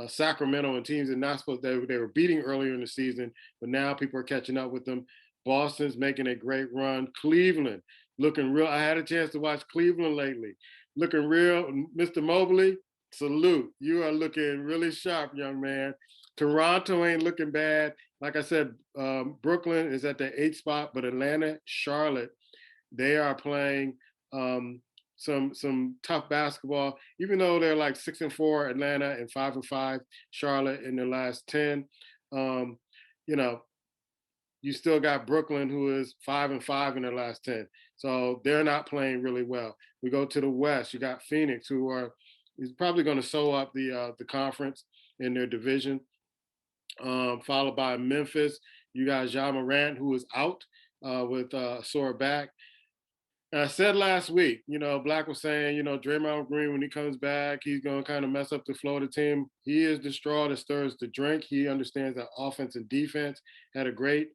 Sacramento and teams that not supposed they were beating earlier in the season, but now people are catching up with them. Boston's making a great run. Cleveland looking real. I had a chance to watch Cleveland lately. Looking real. Mr. Mobley, salute. You are looking really sharp, young man. Toronto ain't looking bad. Like I said, Brooklyn is at the 8th spot, but Atlanta, Charlotte, they are playing some tough basketball. Even though they're like 6-4, Atlanta, and 5-5, Charlotte in their last 10. Um, you know, you still got Brooklyn, who is 5-5 in their last 10. So they're not playing really well. We go to the West. You got Phoenix, who is probably going to sew up the conference in their division. Followed by Memphis. You got Ja Morant, who is out with a sore back. And I said last week, Black was saying, Draymond Green, when he comes back, he's going to kind of mess up the flow of the team. He is the straw that stirs the drink. He understands that offense and defense. Had a great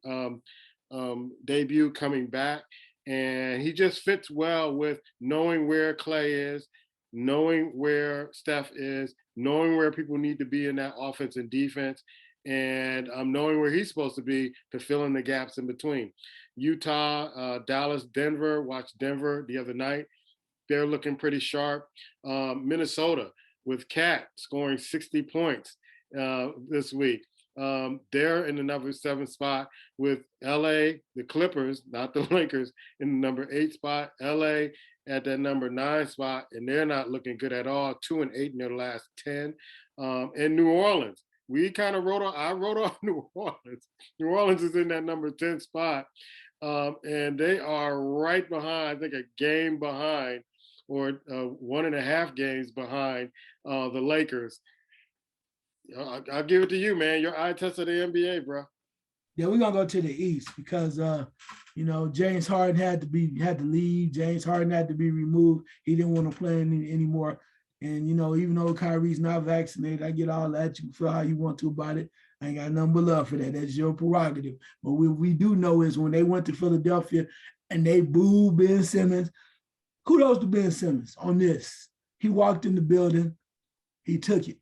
debut coming back. And he just fits well with knowing where Clay is, knowing where Steph is, knowing where people need to be in that offense and defense, and knowing where he's supposed to be to fill in the gaps in between. Utah, Dallas, Denver. Watched Denver the other night. They're looking pretty sharp. Minnesota with Cat scoring 60 points this week. They're in the number 7 spot with LA, the Clippers, not the Lakers, in the number 8 spot. LA at that number 9 spot, and they're not looking good at all. 2-8 in their last 10. And New Orleans, we kind of I wrote off New Orleans. New Orleans is in that number 10 spot. And they are right behind, I think a game behind, or 1.5 games behind the Lakers. I'll give it to you, man. Your eye test of the NBA, bro. Yeah, we're gonna go to the East because James Harden had to leave. James Harden had to be removed. He didn't want to play anymore. And even though Kyrie's not vaccinated, I get all that. You can feel how you want to about it. I ain't got nothing but love for that. That's your prerogative. But what we do know is when they went to Philadelphia and they booed Ben Simmons, kudos to Ben Simmons on this. He walked in the building, he took it.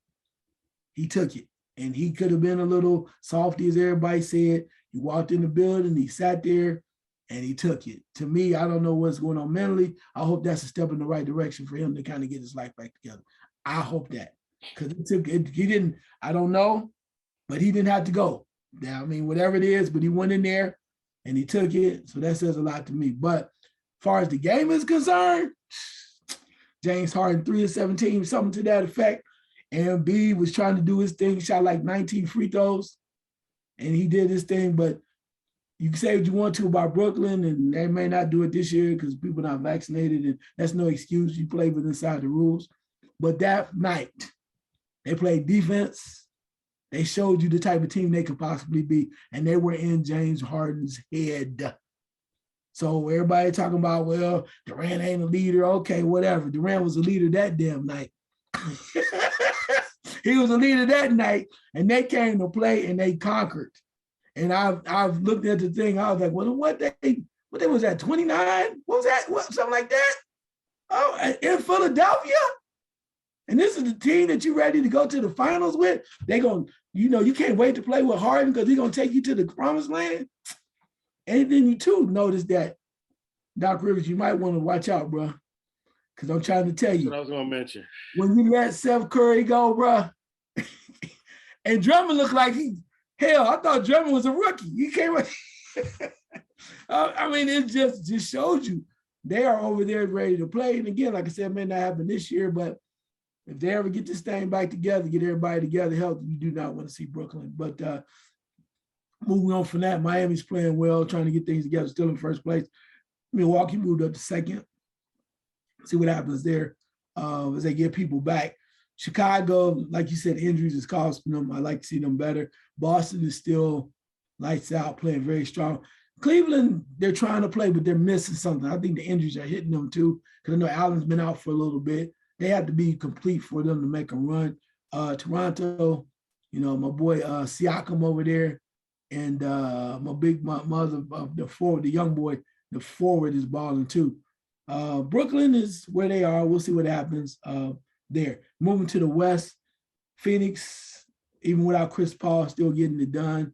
He took it. And he could have been a little softy, as everybody said. He walked in the building, he sat there, and he took it. To me, I don't know what's going on mentally. I hope that's a step in the right direction for him to kind of get his life back together. I hope that. Because he didn't, I don't know, but he didn't have to go. Now, I mean, whatever it is, but he went in there and he took it. So that says a lot to me. But as far as the game is concerned, James Harden, 3 of 17, something to that effect. And B was trying to do his thing, shot like 19 free throws, and he did his thing. But you can say what you want to about Brooklyn, and they may not do it this year because people are not vaccinated, and that's no excuse. You play within inside the rules. But that night, they played defense. They showed you the type of team they could possibly be, and they were in James Harden's head. So everybody talking about, well, Durant ain't a leader. Okay, whatever. Durant was a leader that damn night. He was a leader that night, and they came to play and they conquered. And I've looked at the thing. I was like, well, what they was at 29? What was that? What, something like that? Oh, in Philadelphia. And this is the team that you're ready to go to the finals with. They gonna, you can't wait to play with Harden because he's gonna take you to the promised land. And then you too notice that, Doc Rivers, you might want to watch out, bro. Because I'm trying to tell you. That's what I was going to mention. When you let Seth Curry go, bro, and Drummond looked like I thought Drummond was a rookie. He came I mean, it just showed you they are over there ready to play. And again, like I said, it may not happen this year, but if they ever get this thing back together, get everybody together healthy, you do not want to see Brooklyn. But moving on from that, Miami's playing well, trying to get things together, still in first place. Milwaukee moved up to second. See what happens there as they get people back. Chicago, like you said, injuries is costing them. I like to see them better. Boston is still lights out, playing very strong. Cleveland, they're trying to play, but they're missing something. I think the injuries are hitting them too, because I know Allen's been out for a little bit. They have to be complete for them to make a run. Toronto, my boy Siakam over there, and my mother, the forward, the young boy, the forward is balling too. Brooklyn is where they are. We'll see what happens there. Moving to the West, Phoenix, even without Chris Paul, still getting it done.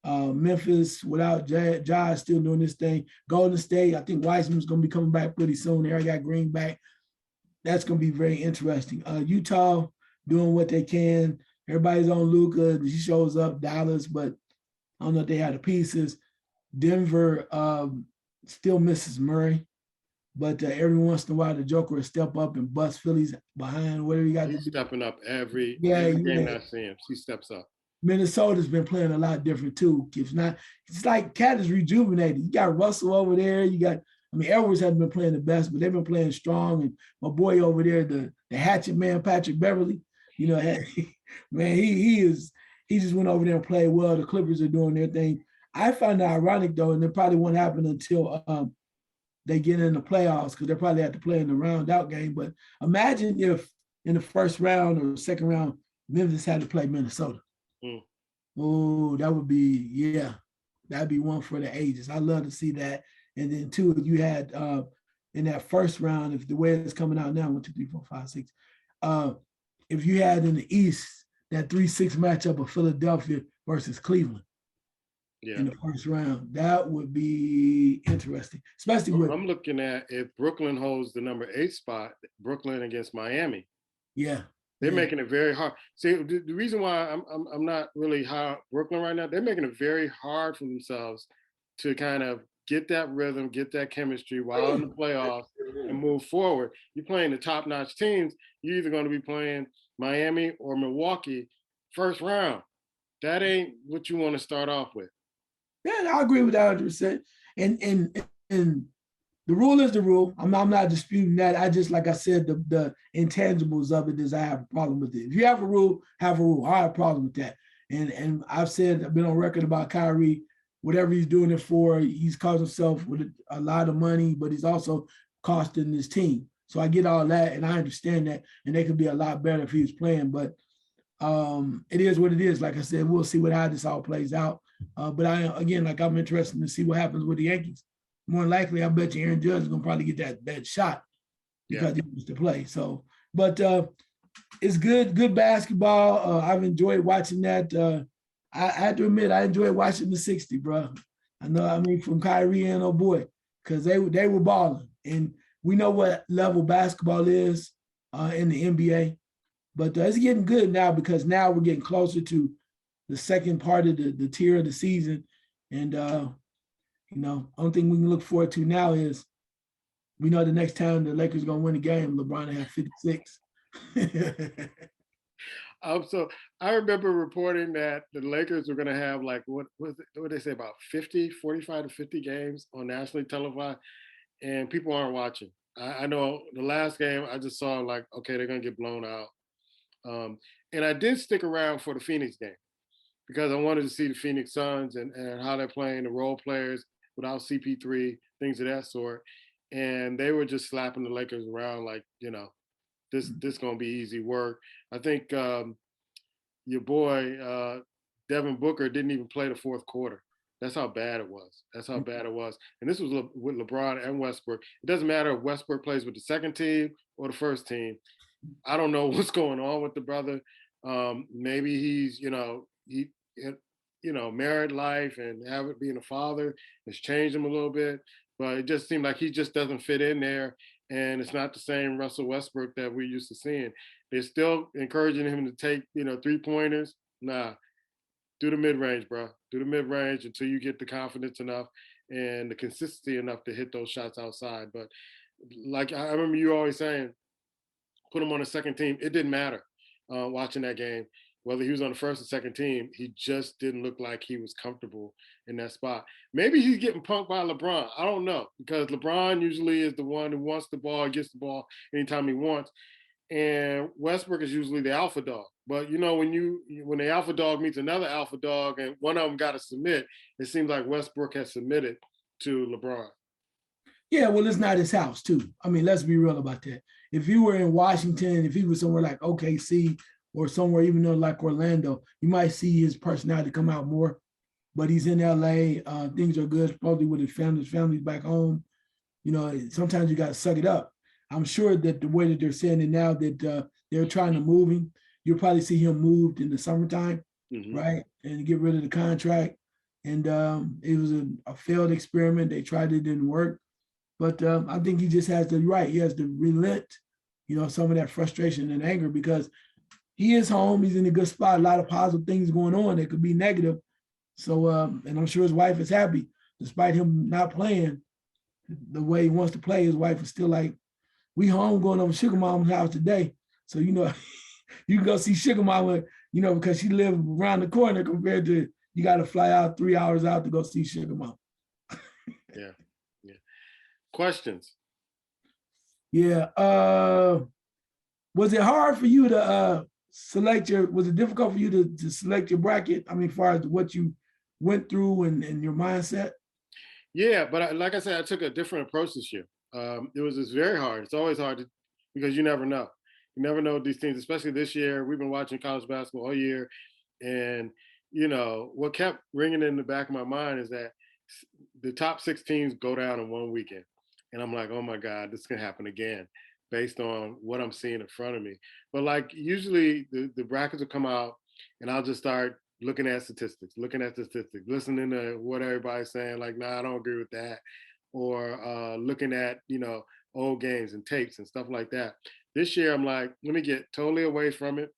Memphis, without Ja, still doing this thing. Golden State, I think Wiseman's going to be coming back pretty soon. There, I got Green back. That's going to be very interesting. Utah doing what they can. Everybody's on Luka. He shows up. Dallas, but I don't know if they have the pieces. Denver still misses Murray. But every once in a while, the Joker will step up and bust Phillies behind, whatever you got to do. He's stepping up every game I see him. He steps up. Minnesota's been playing a lot different too. It's like Cat is rejuvenated. You got Russell over there. Edwards hasn't been playing the best, but they've been playing strong. And my boy over there, the hatchet man, Patrick Beverly, man, he just went over there and played well. The Clippers are doing their thing. I find it ironic though, and it probably won't happen until they get in the playoffs, because they probably have to play in the round out game. But imagine if in the first round or second round, Memphis had to play Minnesota. Oh, that would be, that'd be one for the ages. I love to see that. And then two, if you had in that first round, if the way it's coming out now, 1, 2, 3, 4, 5, 6, if you had in the East that 3-6 matchup of Philadelphia versus Cleveland, in the first round, that would be interesting. Especially with I'm looking at if Brooklyn holds the number 8 spot, Brooklyn against Miami. Yeah. They're Yeah. making it very hard. See, the reason why I'm not really high on Brooklyn right now, they're making it very hard for themselves to kind of get that rhythm, get that chemistry while in the playoffs and move forward. You're playing the top-notch teams. You're either going to be playing Miami or Milwaukee first round. That ain't what you want to start off with. Yeah, I agree with that 100%. And the rule is the rule. I'm not disputing that. I just, like I said, the intangibles of it is I have a problem with it. If you have a rule, have a rule. I have a problem with that. And I've said, I've been on record about Kyrie, whatever he's doing it for, he's caused himself with a lot of money, but he's also costing his team. So I get all that and I understand that. And they could be a lot better if he was playing. But it is what it is. Like I said, we'll see how this all plays out. But I'm interested to see what happens with the Yankees. More than likely, I bet you Aaron Judge is gonna probably get that shot because he wants to play. So, but it's good basketball. I've enjoyed watching that. I have to admit, I enjoyed watching the 60, bro. From Kyrie and oh boy, because they were balling, and we know what level basketball is in the NBA. But it's getting good now because now we're getting closer to the second part of the tier of the season. And, only thing we can look forward to now is we know the next time the Lakers are going to win a game, LeBron will have 56. So I remember reporting that the Lakers were going to have like, what they say, about 45 to 50 games on nationally televised, and people aren't watching. I know the last game I just saw like, okay, they're going to get blown out. And I did stick around for the Phoenix game because I wanted to see the Phoenix Suns and how they're playing, the role players without CP3, things of that sort. And they were just slapping the Lakers around like, this going to be easy work. I think your boy, Devin Booker, didn't even play the fourth quarter. That's how bad it was. And this was with LeBron and Westbrook. It doesn't matter if Westbrook plays with the second team or the first team. I don't know what's going on with the brother. Maybe he's, married life and being a father has changed him a little bit. But it just seemed like he just doesn't fit in there. And it's not the same Russell Westbrook that we're used to seeing. They're still encouraging him to take, 3-pointers. Nah, do the mid-range, bro. Do the mid-range until you get the confidence enough and the consistency enough to hit those shots outside. But like I remember you always saying, put him on the second team. It didn't matter watching that game. Whether he was on the first or second team, he just didn't look like he was comfortable in that spot. Maybe he's getting punked by LeBron. I don't know, because LeBron usually is the one who wants the ball, gets the ball anytime he wants. And Westbrook is usually the alpha dog. But when the alpha dog meets another alpha dog and one of them got to submit, it seems like Westbrook has submitted to LeBron. Yeah, well, it's not his house, too. I mean, let's be real about that. If you were in Washington, if he was somewhere like OKC or somewhere even though like Orlando, you might see his personality come out more. But he's in LA. Things are good, probably with his family. His family's back home. Sometimes you got to suck it up. I'm sure that the way that they're saying it now that they're trying to move him, you'll probably see him moved in the summertime, right? And get rid of the contract. And it was a failed experiment. They tried it, didn't work. But I think he just has he has to relent, some of that frustration and anger because he is home. He's in a good spot. A lot of positive things going on that could be negative. So, and I'm sure his wife is happy, despite him not playing the way he wants to play. His wife is still like, we home going over Sugar Mama's house today. So, you can go see Sugar Mama, because she lives around the corner compared to you got to fly out 3 hours out to go see Sugar Mama. Yeah. Questions? Yeah. Was it hard for you to was it difficult for you to select your bracket? I mean, as far as what you went through and your mindset? Yeah, but like I said, I took a different approach this year. It was just very hard. It's always hard because you never know. You never know these things, especially this year. We've been watching college basketball all year. And, what kept ringing in the back of my mind is that the top 6 teams go down in one weekend. And I'm like, oh my God, this can happen again based on what I'm seeing in front of me. But like usually the brackets will come out and I'll just start looking at statistics, listening to what everybody's saying, like, nah, I don't agree with that. Or looking at, old games and tapes and stuff like that. This year, I'm like, let me get totally away from it.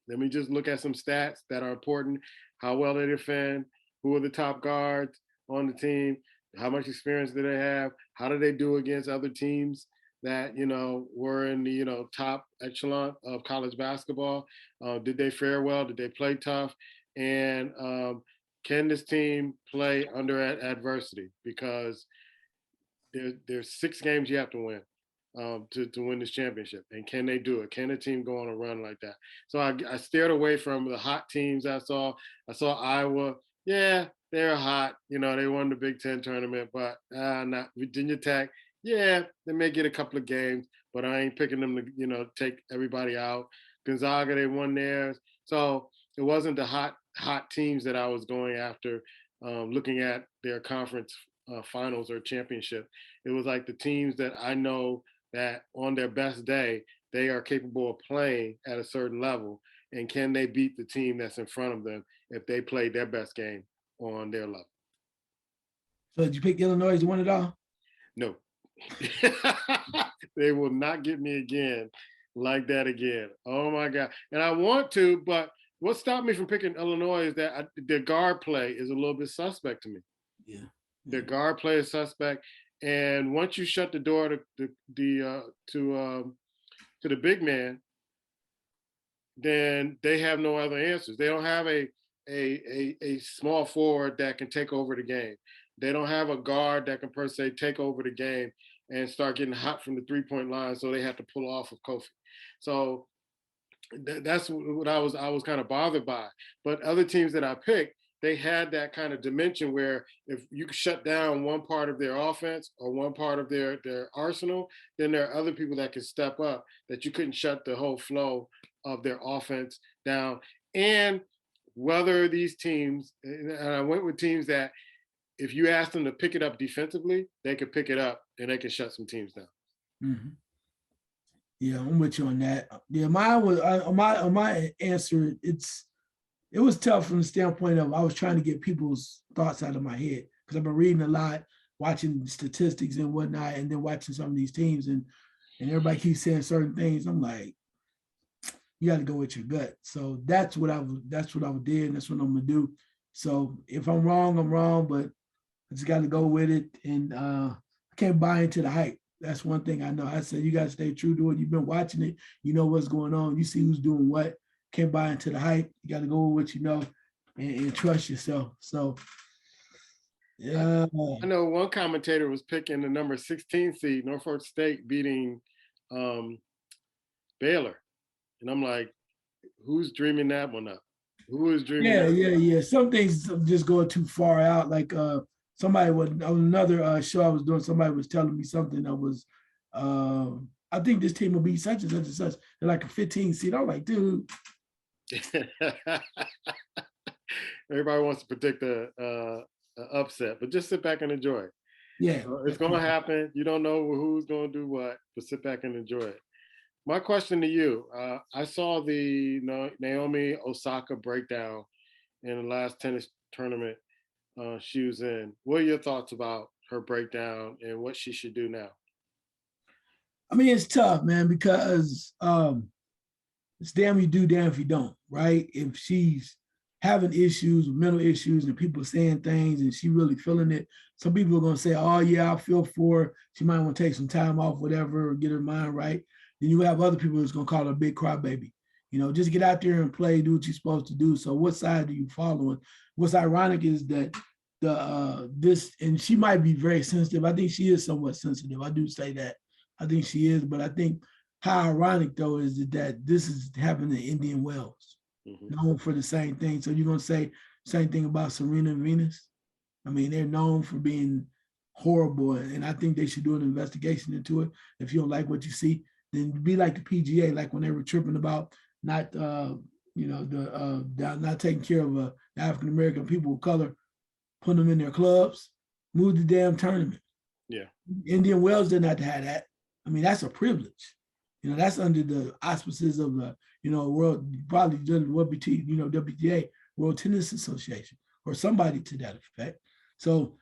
Let me just look at some stats that are important. How well they defend, who are the top guards on the team, how much experience do they have, how do they do against other teams that, were in the, top echelon of college basketball. Did they fare well? Did they play tough? And can this team play under adversity? Because there's 6 games you have to win to win this championship. And can they do it? Can a team go on a run like that? So I steered away from the hot teams I saw. I saw Iowa. Yeah, they're hot. They won the Big Ten tournament, but not Virginia Tech. Yeah, they may get a couple of games, but I ain't picking them to, take everybody out. Gonzaga, they won theirs. So it wasn't the hot teams that I was going after, looking at their conference finals or championship. It was like the teams that I know that on their best day, they are capable of playing at a certain level. And can they beat the team that's in front of them if they play their best game on their level? So did you pick Illinois to win it all? No. They will not get me again like that again. Oh my God. And I want to, but what stopped me from picking Illinois is that their guard play is a little bit suspect to me. Yeah. Their guard play is suspect. And once you shut the door to the big man, then they have no other answers. They don't have a small forward that can take over the game. They don't have a guard that can per se take over the game and start getting hot from the 3-point line. So they have to pull off of Kofi. So that's what I was kind of bothered by. But other teams that I picked, they had that kind of dimension where if you shut down one part of their offense or one part of their arsenal, then there are other people that can step up that you couldn't shut the whole flow of their offense down. And whether these teams, and I went with teams that if you ask them to pick it up defensively, they could pick it up and they can shut some teams down. Mm-hmm. Yeah, I'm with you on that. Yeah, mine was on my answer. It was tough from the standpoint of I was trying to get people's thoughts out of my head because I've been reading a lot, watching statistics and whatnot, and then watching some of these teams and everybody keeps saying certain things. I'm like, you got to go with your gut. So that's what I did, and that's what I'm gonna do. So if I'm wrong, I'm wrong, but I just got to go with it, and I can't buy into the hype. That's one thing I know. I said you got to stay true to it. You've been watching it. You know what's going on. You see who's doing what. Can't buy into the hype. You got to go with what you know and trust yourself. So, yeah. I know one commentator was picking the number 16 seed, Norfolk State beating Baylor. And I'm like, who's dreaming that one up? Who is dreaming? Yeah. Some things just going too far out. Like somebody on another show I was doing, somebody was telling me something that was, I think this team will be such and such and such. They're like a 15 seed. I'm like, dude. Everybody wants to predict a upset, but just sit back and enjoy it. Yeah, it's going to happen. You don't know who's going to do what, but sit back and enjoy it. My question to you: I saw the Naomi Osaka breakdown in the last tennis tournament she was in. What are your thoughts about her breakdown and what she should do now? I mean, it's tough, man, because it's damn you do, damn if you don't, right? If she's having issues, mental issues, and people saying things and she really feeling it, some people are going to say, oh, yeah, I feel for her. She might want to take some time off, whatever, or get her mind right. Then you have other people who's going to call her a big crybaby. Just get out there and play, do what you're supposed to do. So what side are you following? What's ironic is that this, and she might be very sensitive. I think she is somewhat sensitive. I do say that. I think she is, but I think how ironic though is that this is happening in Indian Wells, known for the same thing. So you're gonna say same thing about Serena and Venus? I mean, they're known for being horrible, and I think they should do an investigation into it. If you don't like what you see, then be like the PGA, like when they were tripping about not, not taking care of African American people of color, putting them in their clubs, move the damn tournament. Yeah, Indian Wells didn't have to have that. I mean, that's a privilege. That's under the auspices of the, world, probably WTA, World Tennis Association, or somebody to that effect. So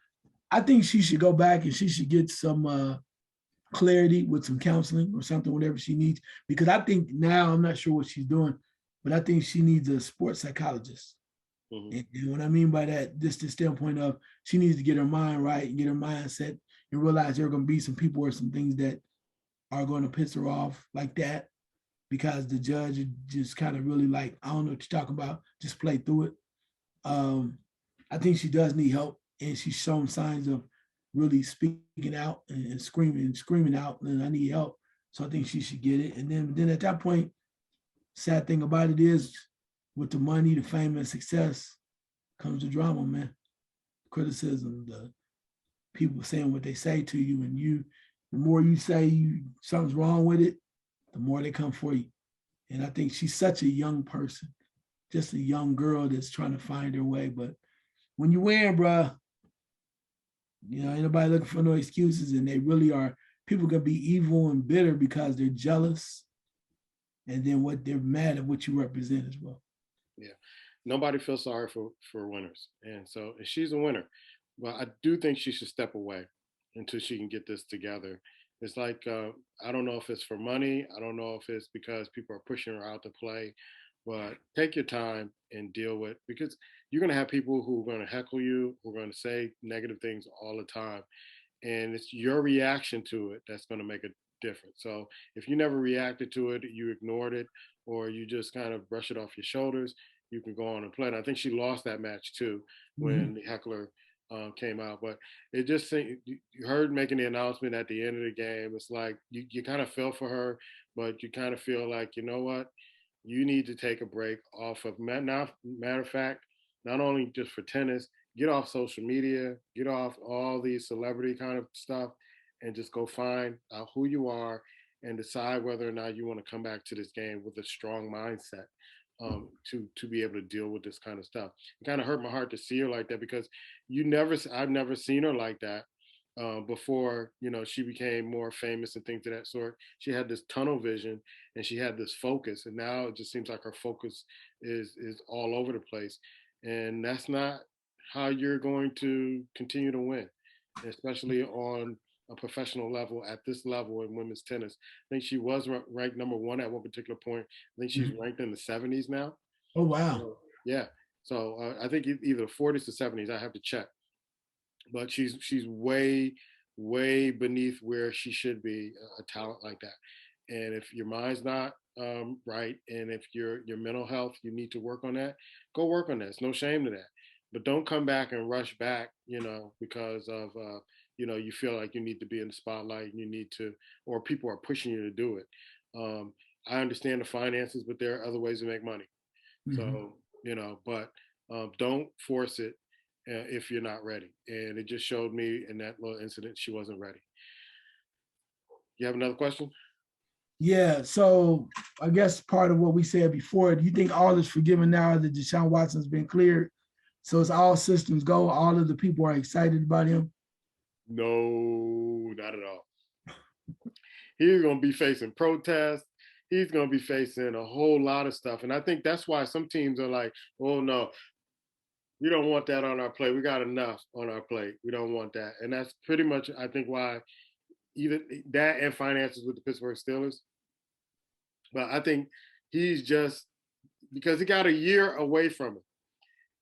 I think she should go back and she should get some clarity with some counseling or something, whatever she needs. Because I think now, I'm not sure what she's doing, but I think she needs a sports psychologist. Mhm. And what I mean by that, just the standpoint of she needs to get her mind right and get her mindset and realize there are going to be some people or some things that are going to piss her off like that because the judge just kind of really like, I don't know what you're talking about, just play through it. I think she does need help, and she's shown signs of really speaking out and screaming out, and I need help. So I think she should get it. And then at that point, sad thing about it is, with the money, the fame, and success comes the drama, man. Criticism, the people saying what they say to you, and the more you say something's wrong with it, the more they come for you. And I think she's such a young person, just a young girl that's trying to find her way. But when you win, bro, ain't nobody looking for no excuses, and they really are. People can be evil and bitter because they're jealous, and then what they're mad at what you represent as well. Yeah, nobody feels sorry for winners, and so and she's a winner. But I do think she should step away until she can get this together. It's like I don't know if it's for money. I don't know if it's because people are pushing her out to play. But take your time and deal with, because you're going to have people who are going to heckle you, who are going to say negative things all the time, and it's your reaction to it that's going to make a difference. So if you never reacted to it, you ignored it, or you just kind of brush it off your shoulders, you can go on and play. And I think she lost that match too Mm-hmm. when the heckler came out. But it just you heard making the announcement at the end of the game. It's like you kind of feel for her, but you kind of feel like, you know what, you need to take a break off of. Matter of fact, not only just for tennis, get off social media, get off all these celebrity kind of stuff, and just go find out who you are and decide whether or not you want to come back to this game with a strong mindset, to be able to deal with this kind of stuff. It kind of hurt my heart to see her like that, because I've never seen her like that. Before, she became more famous and things of that sort. She had this tunnel vision and she had this focus, and now it just seems like her focus is all over the place, and that's not how you're going to continue to win, especially on a professional level at this level in women's tennis. I think she was ranked number one at one particular point. I think she's ranked in the 70s now. Oh wow. So, yeah. So I think either 40s to 70s. I have to check, but she's way beneath where she should be, a talent like that. And if your mind's not right, and if your mental health, you need to work on that, go work on that. It's no shame to that. But don't come back and rush back, because of you feel like you need to be in the spotlight and you need to, or people are pushing you to do it. I understand the finances, but there are other ways to make money. Mm-hmm. So, but don't force it if you're not ready. And it just showed me in that little incident she wasn't ready. You have another question? Yeah, so I guess part of what we said before, do you think all is forgiven now that Deshaun Watson's been cleared? So it's all systems go. All of the people are excited about him. No, not at all. He's going to be facing protests. He's going to be facing a whole lot of stuff. And I think that's why some teams are like, oh, no, we don't want that on our plate. We got enough on our plate. We don't want that. And that's pretty much, I think, why either that and finances with the Pittsburgh Steelers. But I think he's just, because he got a year away from it.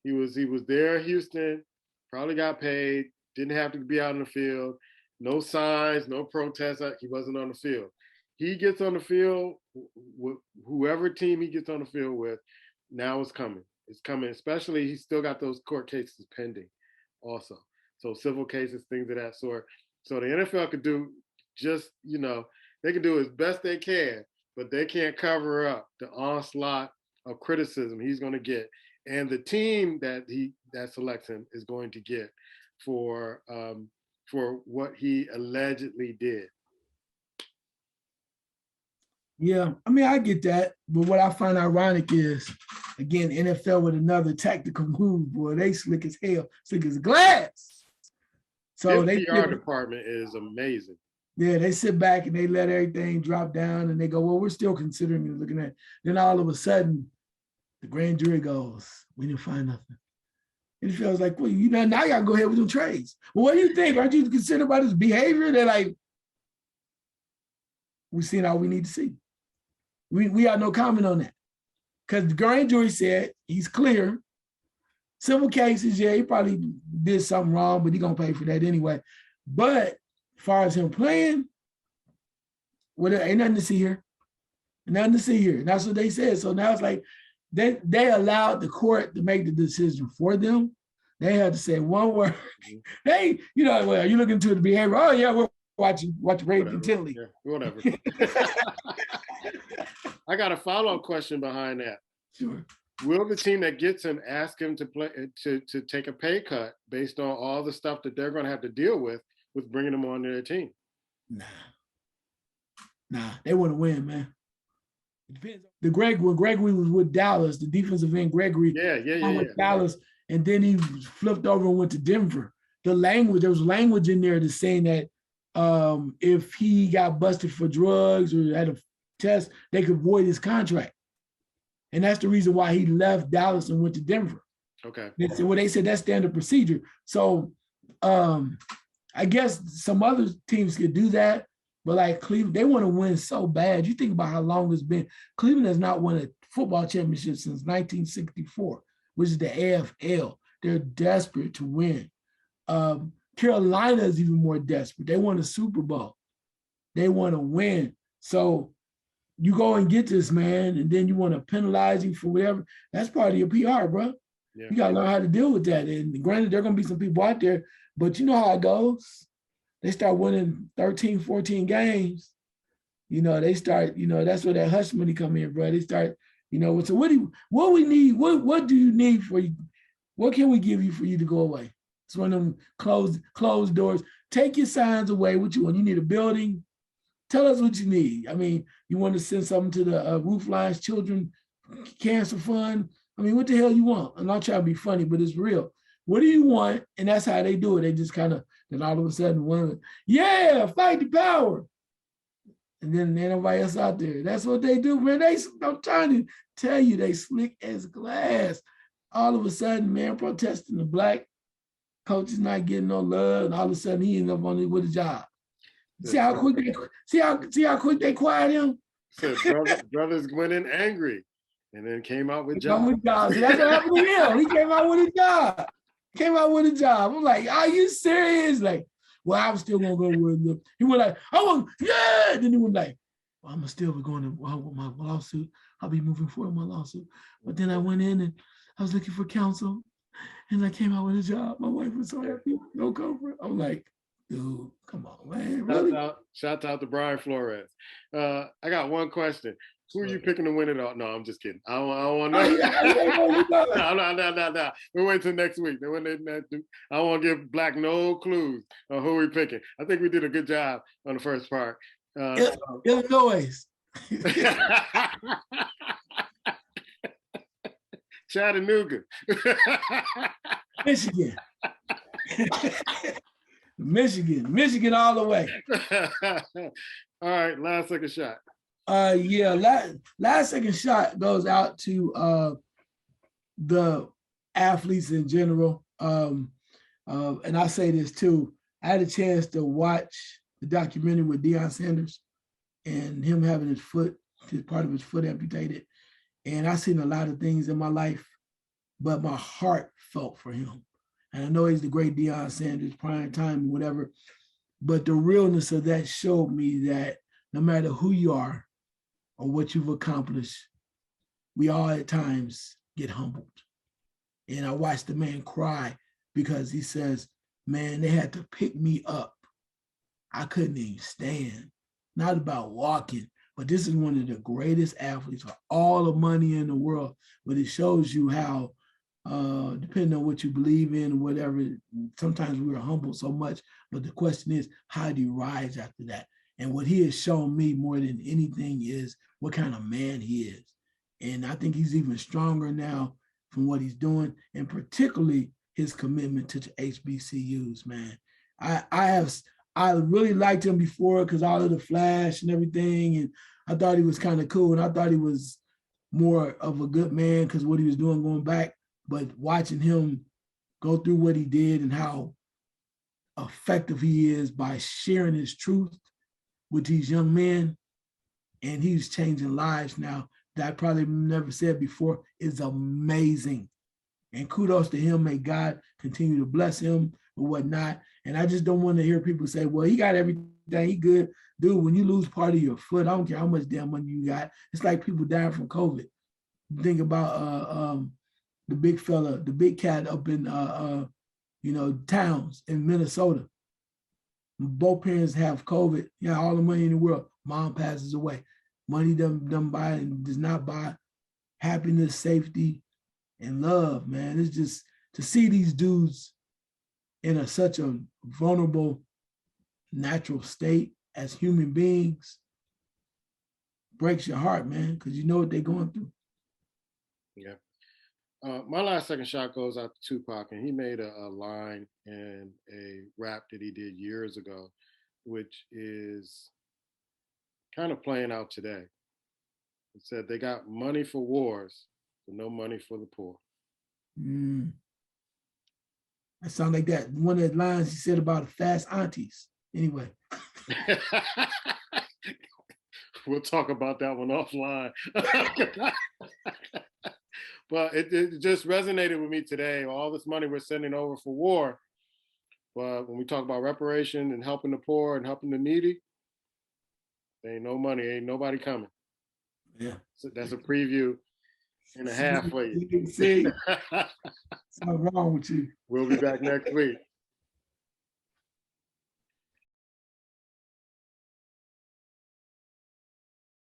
He was there, Houston, probably got paid, didn't have to be out in the field, no signs, no protests. He wasn't on the field. He gets on the field with whoever team he gets on the field with. Now it's coming. It's coming. Especially, he's still got those court cases pending, also. So civil cases, things of that sort. So the NFL could do just, they can do as best they can, but they can't cover up the onslaught of criticism he's going to get, and the team that selects him is going to get for what he allegedly did. Yeah, I mean, I get that. But what I find ironic is, again, NFL with another tactical move, boy, they slick as hell, slick as glass. So His PR department is amazing. Yeah, they sit back and they let everything drop down and they go, well, we're still considering you looking at. Then all of a sudden, the grand jury goes, we didn't find nothing. And it feels like, well, now you gotta go ahead with some trades. Well, what do you think? Aren't you concerned about his behavior? They're like, we've seen all we need to see. We have no comment on that. Because the grand jury said he's clear. Civil cases, yeah, he probably did something wrong, but he's gonna pay for that anyway. But as far as him playing, well, ain't nothing to see here. Nothing to see here. And that's what they said. So now it's like they allowed the court to make the decision for them. They had to say one word. Hey, well, you look into the behavior. Oh yeah, we're watching very intently. Yeah, whatever. I got a follow-up question behind that. Sure. Will the team that gets him ask him to play to take a pay cut based on all the stuff that they're going to have to deal with bringing him on their team? Nah, they want to win, man. It depends. When Gregory was with Dallas, the defensive end Gregory, with Dallas, and then he flipped over and went to Denver. There was language in there that's saying that if he got busted for drugs or had a test, they could void his contract. And that's the reason why he left Dallas and went to Denver. Okay. They said that's standard procedure. So I guess some other teams could do that, but like Cleveland, they want to win so bad. You think about how long it's been. Cleveland has not won a football championship since 1964, which is the AFL. They're desperate to win. Carolina is even more desperate. They won a Super Bowl. They want to win. So you go and get this man, and then you want to penalize him for whatever. That's part of your PR, bro. Yeah. You got to learn how to deal with that. And granted, there are going to be some people out there, but you know how it goes. They start winning 13, 14 games. They start, that's where that hush money come in, bro. They start, so what we need, what do you need for you? What can we give you for you to go away? It's one of them closed doors. Take your signs away. What you want? You need a building. Tell us what you need. I mean, you want to send something to the Rooflines Children Cancer Fund? I mean, what the hell you want? I'm not trying to be funny, but it's real. What do you want? And that's how they do it. They just kind of, then all of a sudden, fight the power. And then nobody else out there. That's what they do, man. I'm trying to tell you, they slick as glass. All of a sudden, man, protesting the black coach is not getting no love, and all of a sudden he ended up with a job. See how quick they quiet him? So brothers went in angry and then came out with jobs. See, that's what happened to him. He came out with a job. I'm like, are you serious? Like, well, I'm still gonna go with him. He was like, yeah. Then he was like, well, I'm still going to with my lawsuit. I'll be moving forward with my lawsuit. But then I went in and I was looking for counsel, and I came out with a job. My wife was so happy, no comfort. I'm like, dude, come on, man. Really? Shout out to Brian Flores. I got one question. Who are you picking to win it all? No, I'm just kidding. I don't want to know. No. We'll wait till next week. I won't give Black no clues on who we're picking. I think we did a good job on the first part. Illinois. Chattanooga. Michigan all the way. All right, last second shot. Last second shot goes out to the athletes in general. And I say this too. I had a chance to watch the documentary with Deion Sanders and him having part of his foot amputated. And I've seen a lot of things in my life, but my heart felt for him. And I know he's the great Deion Sanders, prime time, whatever. But the realness of that showed me that no matter who you are or what you've accomplished, we all at times get humbled. And I watched the man cry because he says, man, they had to pick me up. I couldn't even stand. Not about walking, but this is one of the greatest athletes for all the money in the world. But it shows you how, depending on what you believe in or whatever, sometimes we are humbled so much. But the question is, how do you rise after that? And what he has shown me more than anything is what kind of man he is. And I think he's even stronger now from what he's doing, and particularly his commitment to the HBCUs, man. I really liked him before because all of the flash and everything, and I thought he was kind of cool, and I thought he was more of a good man because what he was doing going back. But watching him go through what he did and how effective he is by sharing his truth with these young men, and he's changing lives now that I probably never said before is amazing. And kudos to him. May God continue to bless him or whatnot. And I just don't want to hear people say, well, he got everything, he good. Dude, when you lose part of your foot, I don't care how much damn money you got. It's like people dying from COVID. Think about the big fella, the big cat up in towns in Minnesota. Both parents have COVID. Yeah, all the money in the world. Mom passes away. Money doesn't buy and does not buy happiness, safety, and love, man. It's just to see these dudes in such a vulnerable, natural state as human beings breaks your heart, man, because you know what they're going through. Yeah. My last second shot goes out to Tupac, and he made a line in a rap that he did years ago, which is kind of playing out today. He said, they got money for wars, but no money for the poor. Mm. That sounds like that one of the lines he said about fast aunties. Anyway. We'll talk about that one offline. But it just resonated with me today. All this money we're sending over for war. But when we talk about reparation and helping the poor and helping the needy, there ain't no money, ain't nobody coming. Yeah. So that's a preview and a half for you. See, something wrong with you. We'll be back next week.